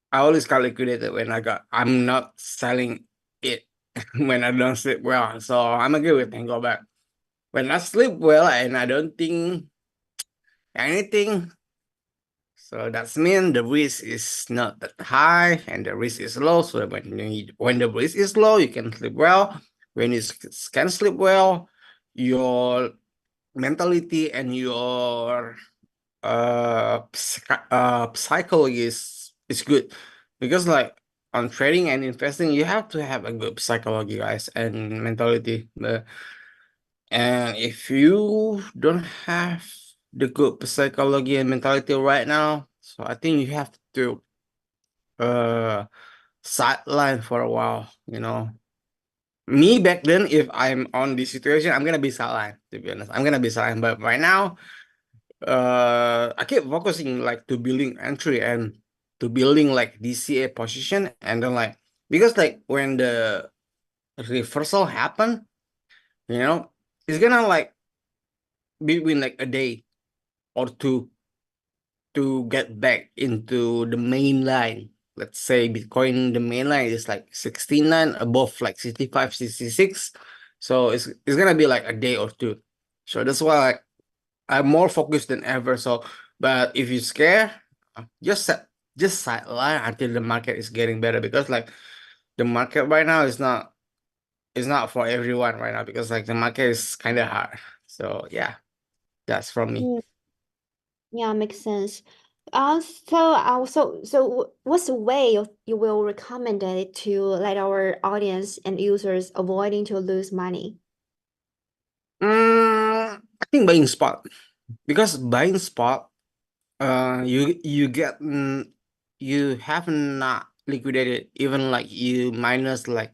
I always calculate it when I'm not selling it when I don't sleep well. So I'm agree with Tango, but when I sleep well and I don't think anything, so that's mean the risk is not that high and the risk is low. So when the risk is low, you can sleep well. When you can sleep well, your mentality and your psychology is good, because like on trading and investing, you have to have a good psychology, guys, and mentality. And if you don't have the good psychology and mentality right now, so I think you have to sideline for a while. Me back then, if I'm on this situation, I'm gonna be sideline. To be honest, I'm gonna be sideline. But right now, I keep focusing like to building entry and to building like DCA position, and then like, because like when the reversal happen, it's gonna like between like a day or two to get back into the main line. Let's say Bitcoin, the main line is like 69, above like 65, 66. So it's gonna be like a day or two. So that's why like, I'm more focused than ever. So, but if you scare, just sideline until the market is getting better, because like the market right now is not for everyone right now, because like the market is kind of hard. So yeah, that's from me. Yeah, makes sense. What's the way you will recommend it to let our audience and users avoiding to lose money? I think buying spot, because buying spot, you get you have not liquidated, even like you minus like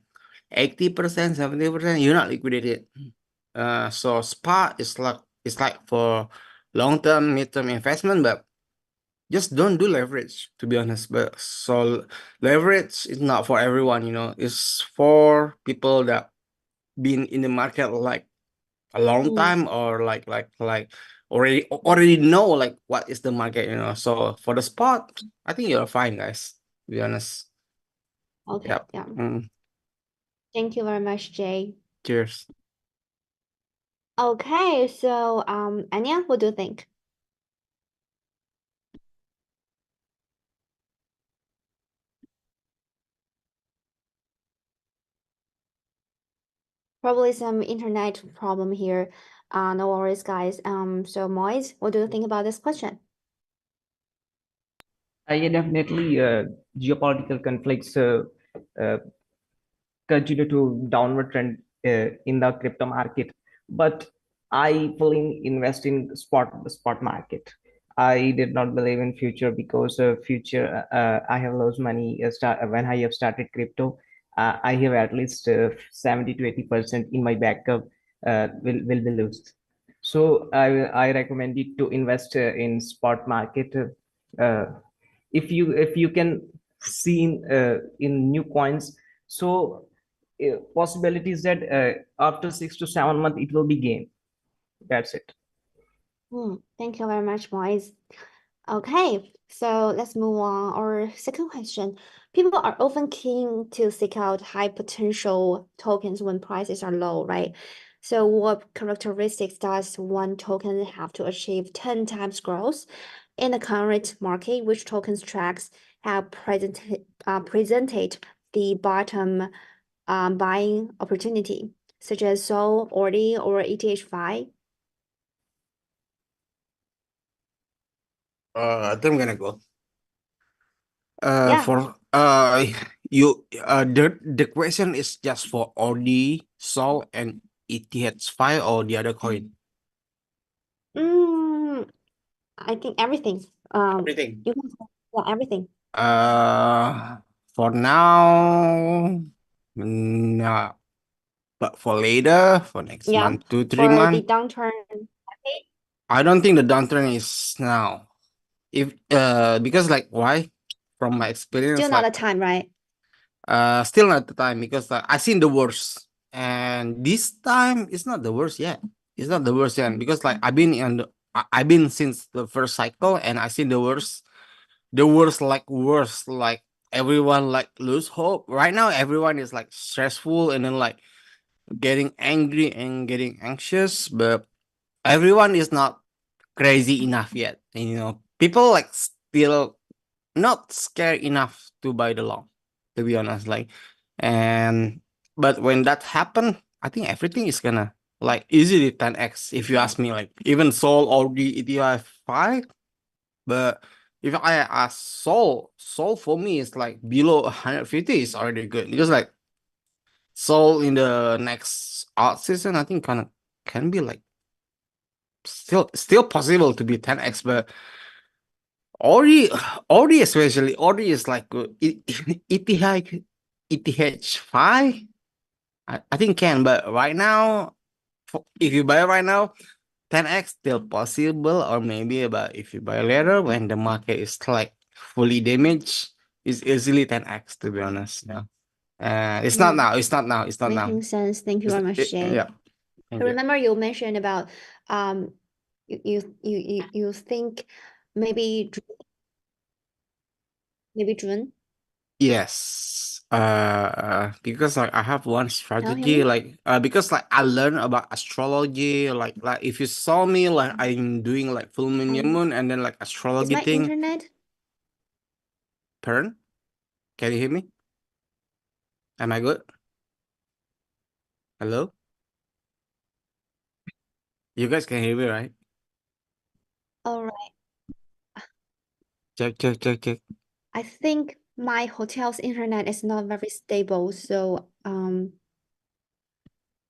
80%, 70%, you're not liquidated. So spot is like, it's like for long-term, mid-term investment, but just don't do leverage, to be honest. But so leverage is not for everyone, it's for people that been in the market like a long time, or like already know like what is the market. So for the spot, I think you're fine, guys, to be honest. Okay, Yep. yeah. Thank you very much, Jay. Cheers. Okay, so Anya, what do you think? Probably some internet problem here. No worries, guys. So Moiz, what do you think about this question? Yeah, definitely. Geopolitical conflicts continue to downward trend in the crypto market. But I fully invest in spot market. I did not believe in future because future I have lost money when I have started crypto. I have at least 70 to 80% in my backup will be lost. So I recommend you to invest in spot market. Uh, if you can see in new coins, so possibilities that after 6 to 7 months it will be gain. That's it. Thank you very much, Moiz. Okay, so let's move on. Our second question. People are often keen to seek out high potential tokens when prices are low, right? So what characteristics does one token have to achieve 10 times growth? In the current market, which tokens tracks have presented the bottom buying opportunity, such as Sol, ORDI, or ETH5? I think I'm gonna go. Yeah. For the question is just for OD, Sol, and ETH5 or the other coin? I think everything. Everything. You can say everything. For now, no. But for later, for next Yeah. month, 2-3 For the months, downturn. I don't think the downturn is now. If because like why? From my experience, Still not like a time, right? still not the time because I seen the worst, and this time it's not the worst yet. It's not the worst yet because like I've been since the first cycle and I seen the worst like everyone like lose hope. Right now everyone is like stressful and then like getting angry and getting anxious, but everyone is not crazy enough yet. And, people like still not scared enough to buy the long, to be honest. Like, and but when that happen, I think everything is gonna like easily 10x. If you ask me, like even Soul already ETI5, but if I ask Soul for me is like below 150 is already good because like Soul in the next art season, I think kind of can be like still possible to be 10x, but Ori especially Ori is like ETH5. I think can, but right now, if you buy right now, 10x still possible, or maybe about if you buy later when the market is like fully damaged, it's easily 10x to be honest. Yeah. It's not now. It's not now. It's not now. Making sense. Thank you very much, Jay. Yeah. I Thank you. remember you mentioned about you think maybe June. Yes. Because like I have one strategy, me? like because like I learned about astrology, like if you saw me like I'm doing like full moon, new moon, and then like Is astrology my thing. internet? Pardon? Can you hear me? Am I good? Hello? You guys can hear me, right? All right. Check. I think my hotel's internet is not very stable, so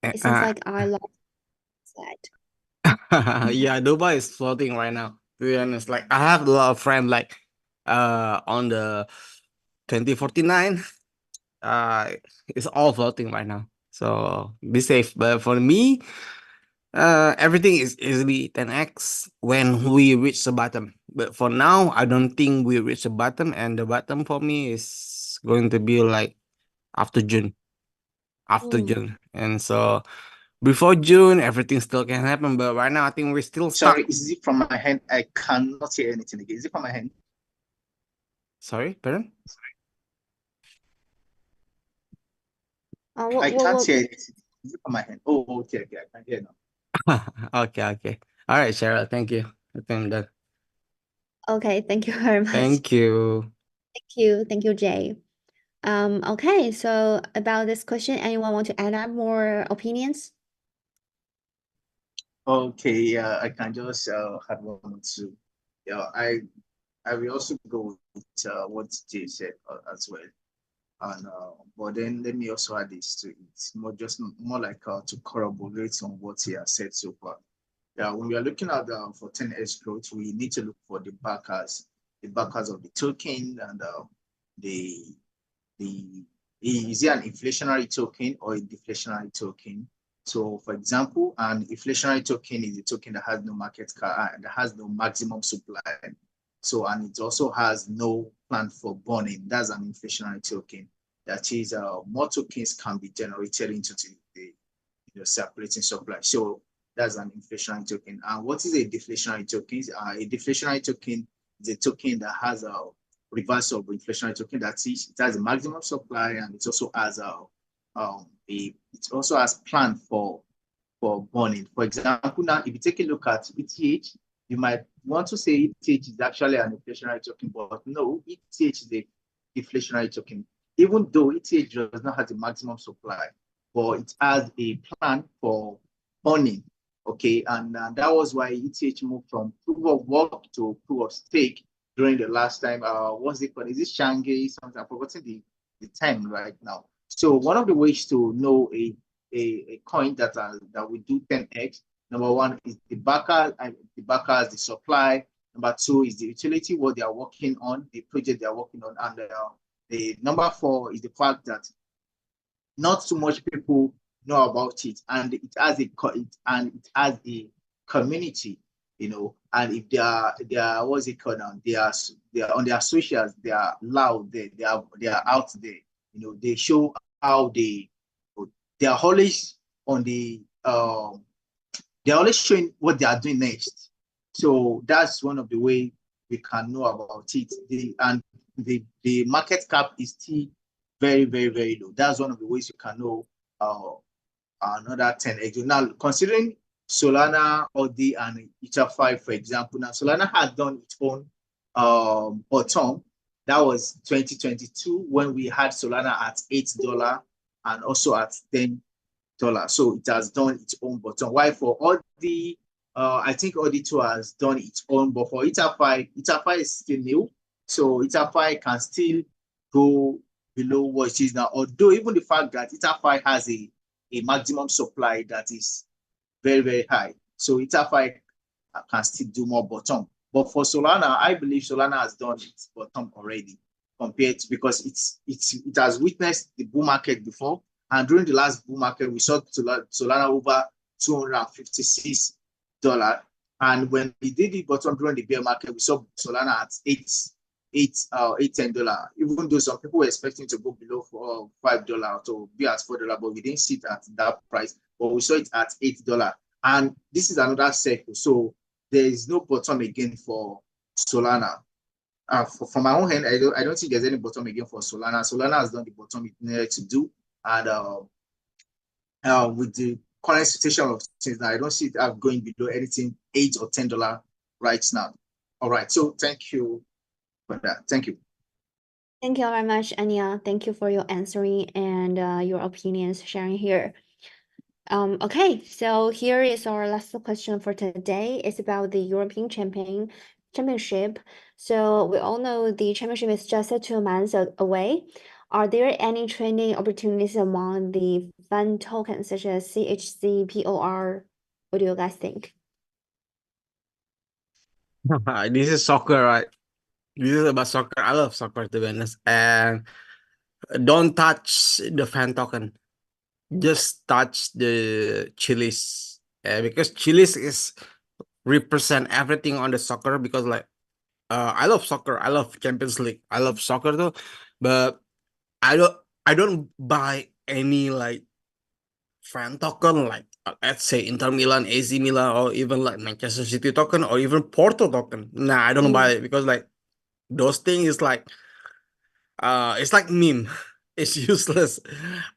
it seems like I lost that. Yeah, Dubai is floating right now. To be honest, like I have a lot of friends like on the 2049. It's all floating right now. So be safe. But for me, everything is easily 10x when we reach the bottom. But for now, I don't think we reach the bottom, and the bottom for me is going to be like after June. After June. And so before June, everything still can happen. But right now, I think we're still stuck. Sorry, is it from my hand? I cannot hear anything again. Is it from my hand? Sorry, pardon? I can't hear anything. Is it from my hand? Oh, okay. I can hear now. Okay. All right, Cheryl. Thank you. I think I'm done. Okay, thank you very much. Thank you. Thank you, Jay. Okay, so about this question, anyone want to add up more opinions? Okay, yeah, I can just add one or two. Yeah, I will also go with what Jay said as well. And but then let me also add this to it. More like to corroborate on what he has said so far. Yeah, when we are looking at for 10x growth, we need to look for the backers of the token, and the is it an inflationary token or a deflationary token? So, for example, an inflationary token is a token that has no market cap, that has no maximum supply. So, and it also has no plan for burning. That's an inflationary token. That is, more tokens can be generated into the circulating supply. So that's an inflationary token. And what is a deflationary token? A deflationary token is a token that has a reverse of inflationary token. That is, it has a maximum supply, and it also has plan for burning. For example, now if you take a look at ETH, you might want to say ETH is actually an inflationary token, but no, ETH is a deflationary token. Even though ETH does not have the maximum supply, but it has a plan for burning. Okay, and that was why ETH moved from proof of work to proof of stake during the last time. What's it called? Is it Shanghai? Something, I've forgotten the time right now. So one of the ways to know a coin that will do 10x. Number one is the backer, and the backer has the supply. Number two is the utility, what they are working on, the project they are working on, and the number four is the fact that not too much people know about it, and it has a community, you know. And if they are what's it called now? They are on their socials, they are loud, they are out there, you know. They show how they are always on they're always showing what they are doing next. So that's one of the way we can know about it. The market cap is still very, very, very low. That's one of the ways you can know another 10x. Now, considering Solana, OD, and Ether5, for example, now Solana has done its own bottom. That was 2022 when we had Solana at $8 and also at $10. So it has done its own bottom. Why for OD, I think OD2 has done its own, but for Ether5 is still new. So Ether5 can still go below what it is now, although even the fact that Ether5 has a maximum supply that is very, very high. So Ether5 can still do more bottom. But for Solana, I believe Solana has done its bottom already, compared to, because it has witnessed the bull market before. And during the last bull market, we saw Solana over $256. And when we did the bottom during the bear market, we saw Solana at $10. Even though some people were expecting to go below $5 to be at $4, but we didn't see it at that price. But we saw it at $8. And this is another cycle. So there is no bottom again for Solana. For my own hand, I don't think there's any bottom again for Solana. Solana has done the bottom it needed to do. And with the current situation of things now, I don't see it going below anything $8 or $10 right now. All right. So thank you for that. Thank you. Thank you very much, Anya. Thank you for your answering and your opinions sharing here. Okay, so here is our last question for today. It's about the European Championship. So we all know the championship is just 2 months away. Are there any trading opportunities among the fund tokens such as CHC, POR? What do you guys think? This is soccer, right? This is about soccer. I love soccer, to be honest. And don't touch the fan token. Just touch the chilies. Because chilies is represent everything on the soccer. Because like, I love soccer. I love Champions League. I love soccer too. But I don't buy any like fan token, like let's say Inter Milan, AC Milan, or even like Manchester City token, or even Porto token. Nah, I don't buy it, because like those things is like it's like meme. It's useless.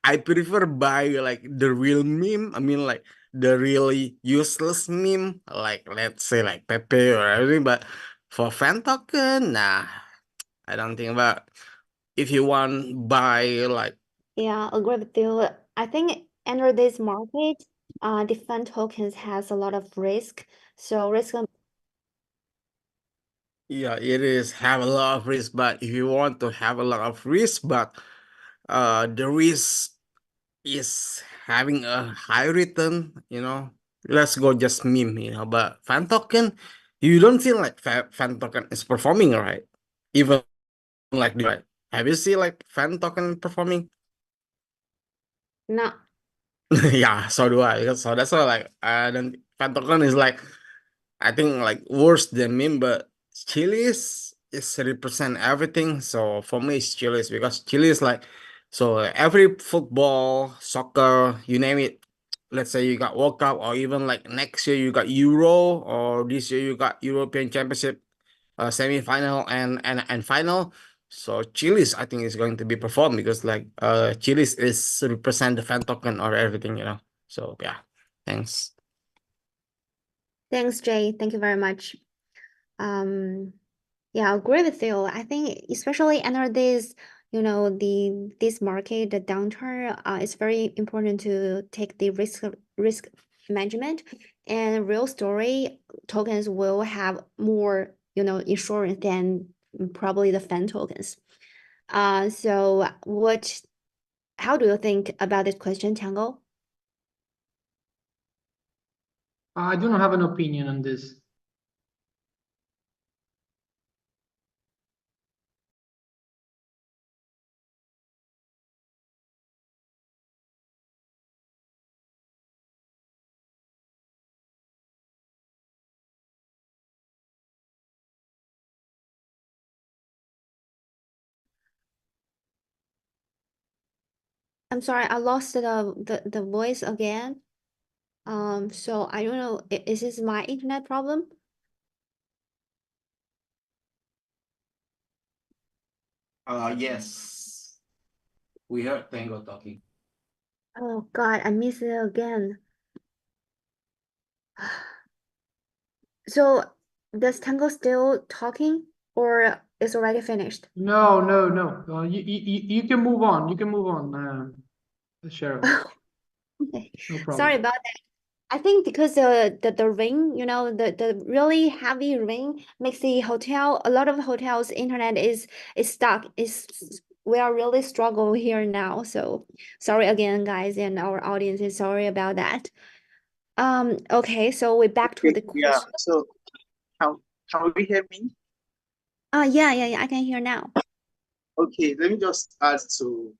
I prefer buy like the real meme. I mean like the really useless meme, like let's say like Pepe or everything. But for fan token, nah, I don't think about. If you want buy like, Yeah, agree with you. I think under this market, the fund tokens has a lot of risk. So risk yeah, it is have a lot of risk, but if you want to have a lot of risk, but the risk is having a high return, let's go just meme, but fan token, you don't feel like fan token is performing, right? Even like this, right? Have you seen like fan token performing? No. Yeah, so do I. So that's why like then fan token is like I think like worse than meme, but Chili's is represent everything. So for me, it's Chili's because Chili is like so every football, soccer, you name it. Let's say you got World Cup, or even like next year you got Euro, or this year you got European Championship, semi-final and final. So Chili's, I think, is going to be performed because like Chili's is represent the fan token or everything. So yeah, thanks. Thanks, Jay. Thank you very much. Yeah, I agree with you. I think especially under this, this market, the downturn, it's very important to take the risk management. And real story tokens will have more, insurance than probably the fan tokens. So how do you think about this question, Tango? I do not have an opinion on this. I'm sorry, I lost the voice again. So I don't know, is this my internet problem? Yes. We heard Tango talking. Oh God, I missed it again. So does Tango still talking or is already finished? No. You can move on. You can move on, Cheryl. Okay. No Sorry problem. about that. I think because the ring, the really heavy ring makes the hotel, a lot of hotels internet is stuck. We are really struggle here now. So sorry again, guys, and our audience is sorry about that. Okay, so we're back to the Yeah. question. So can we hear me? Yeah, I can hear now. Okay, let me just add to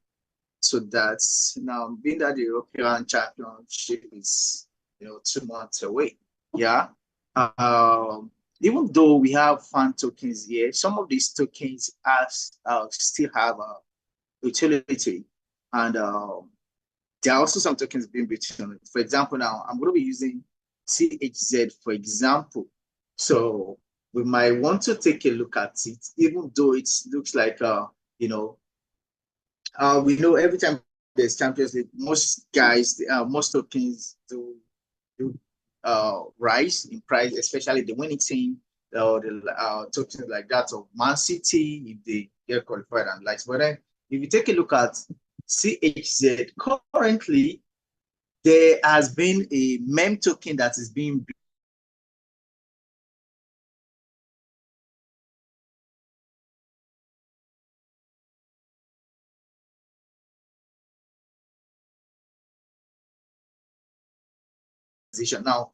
that. Now, being that the European Championship is 2 months away, yeah. Um, Even though we have fan tokens here, some of these tokens still have a utility, and there are also some tokens being written. For example, now I'm going to be using CHZ for example. So we might want to take a look at it, even though it looks like you know we know every time there's Champions League, most guys, most tokens do rise in price, especially the winning team or the tokens like that of Man City if they get qualified and likes. But then if you take a look at CHZ, currently there has been a meme token that is being now.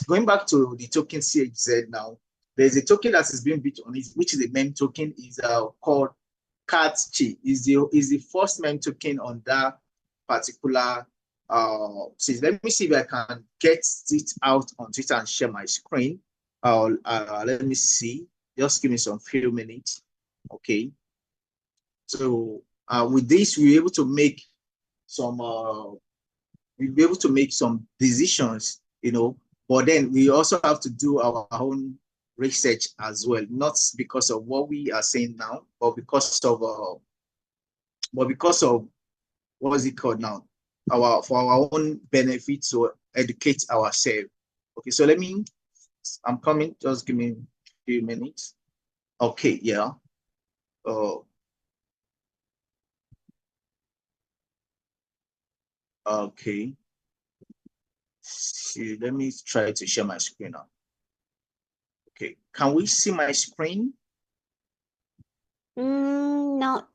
Going back to the token CHZ now, there's a token that is being built on it, which is a meme token, is called CatChi. Is the first meme token on that particular so let me see if I can get it out on Twitter and share my screen. Let me see. Just give me some few minutes. Okay. So with this, we're able to make some we'll be able to make some decisions, but then we also have to do our own research as well, not because of what we are saying now, but because of what is it called now? For our own benefit to educate ourselves. Okay, so I'm coming, just give me a few minutes. Okay, yeah. Okay. See, let me try to share my screen now. Okay, can we see my screen? No.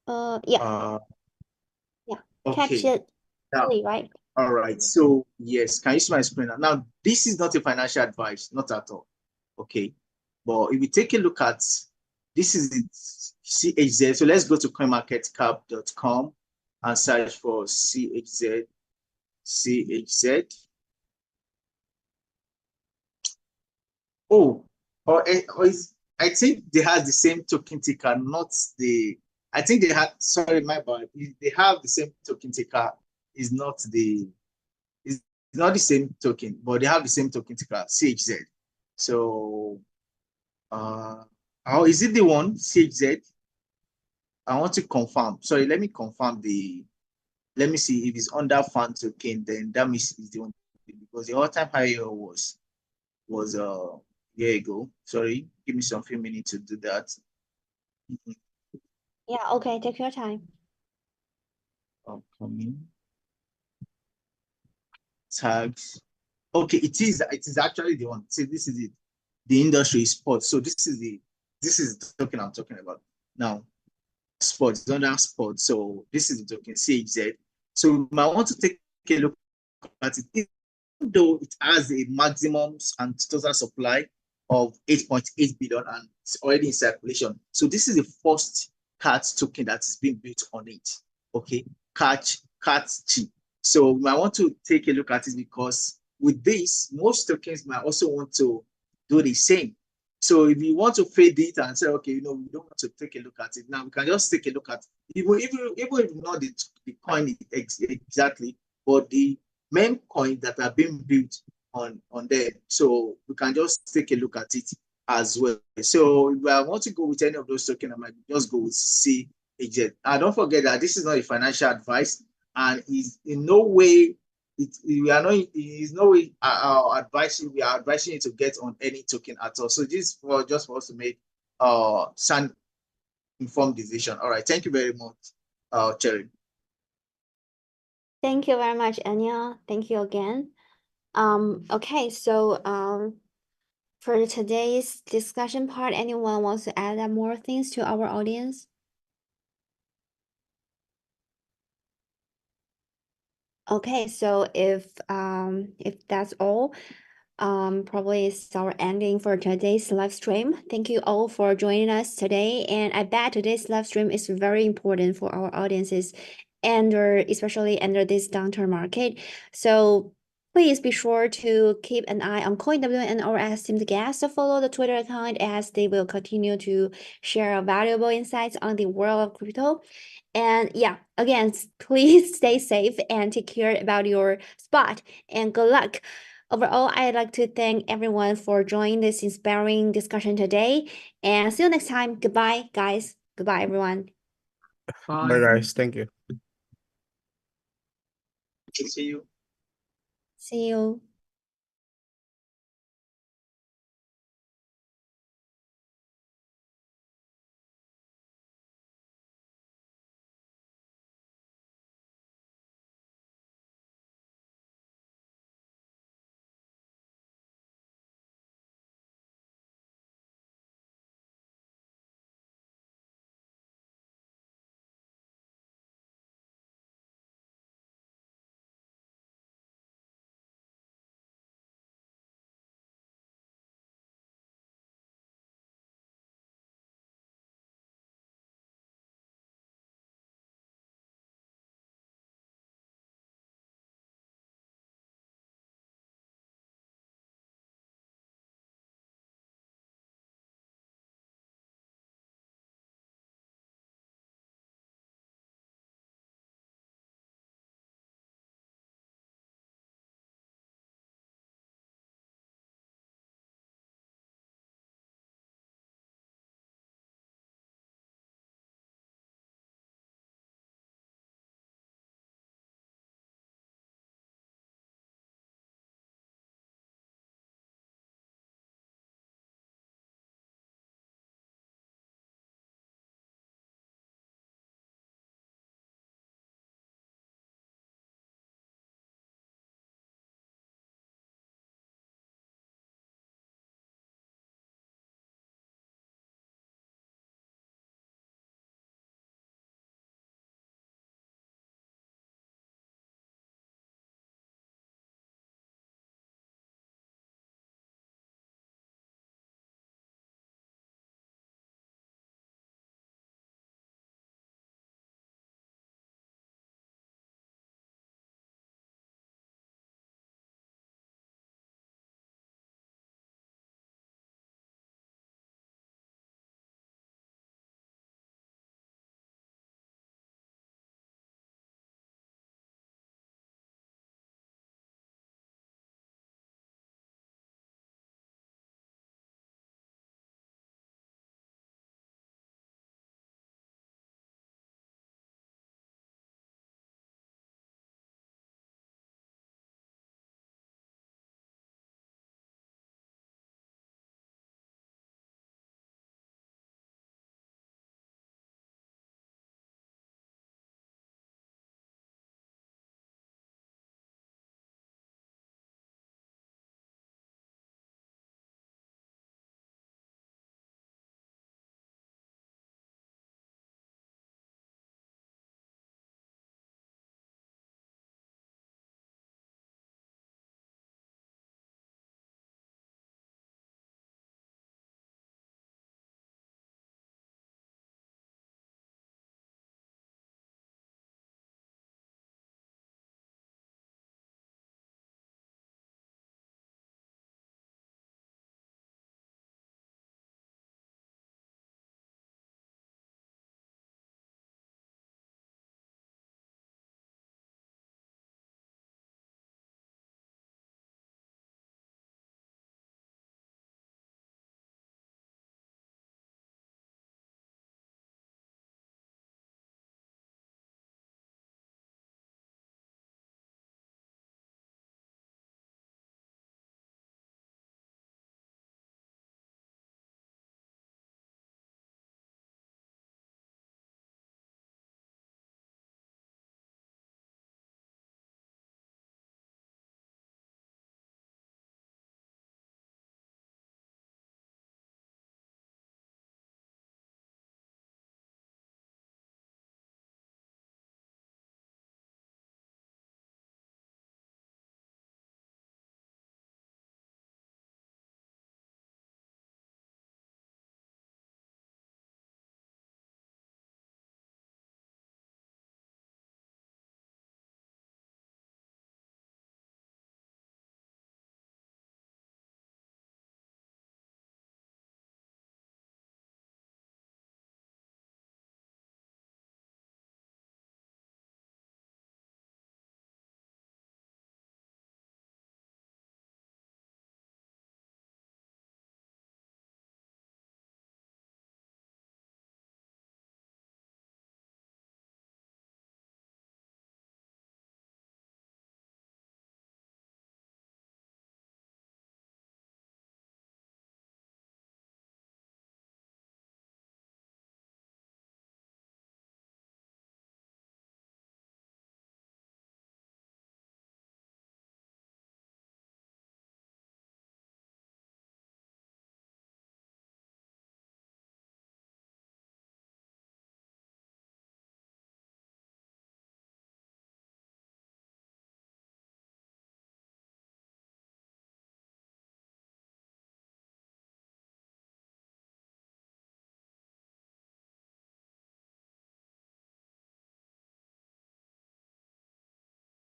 Yeah, Uh, catch okay. it Now, early, right? all right. So yes, can you see my screen now? Now, this is not a financial advice, not at all. Okay. But if you take a look at this is the CHZ. So let's go to coinmarketcap.com and search for CHZ. Oh, I think they have the same token ticker, not the. I think they have. Sorry, my bad. They have the same token ticker. Is not the. Is not the same token, but they have the same token ticker, CHZ. So, how is it the one CHZ? I want to confirm. Sorry, let me confirm the. Let me see if it's under fan token. Then that means it's the one because the all-time high was year ago. Sorry, give me some few minutes to do that. Yeah, okay, take your time. Upcoming tags. Okay, it is actually the one. See, this is it. The industry is sports. So this is the token I'm talking about. Now, sports, under sports. So this is the token CHZ. So you might want to take a look at it. Even though it has a maximum and total supply of 8.8 billion and it's already in circulation. So this is the first CAT token that is being built on it. Okay, CAT-G. So we might want to take a look at it because with this, most tokens might also want to do the same. So if you want to fade it and say, okay, we don't want to take a look at it now, we can just take a look at it. Even if not the coin exactly, but the main coins that are being built on there. So we can just take a look at it as well. So if I want to go with any of those tokens, I might just go with CHZ. And don't forget that this is not a financial advice and is in no way we are not is no way we are advising you to get on any token at all. So this is just for us to make sound informed decision. All right, thank you very much, Cherry. Thank you very much, Anya. Thank you again. Okay, so for today's discussion part, anyone wants to add more things to our audience? Okay, so if that's all, probably it's our ending for today's live stream. Thank you all for joining us today, and I bet today's live stream is very important for our audiences, and especially under this downturn market. So please be sure to keep an eye on CoinW and our esteemed guests to follow the Twitter account as they will continue to share valuable insights on the world of crypto. And yeah, again, please stay safe and take care about your spot and good luck. Overall, I'd like to thank everyone for joining this inspiring discussion today. And see you next time. Goodbye, guys. Goodbye, everyone. Bye, guys. Thank you. See you. See you.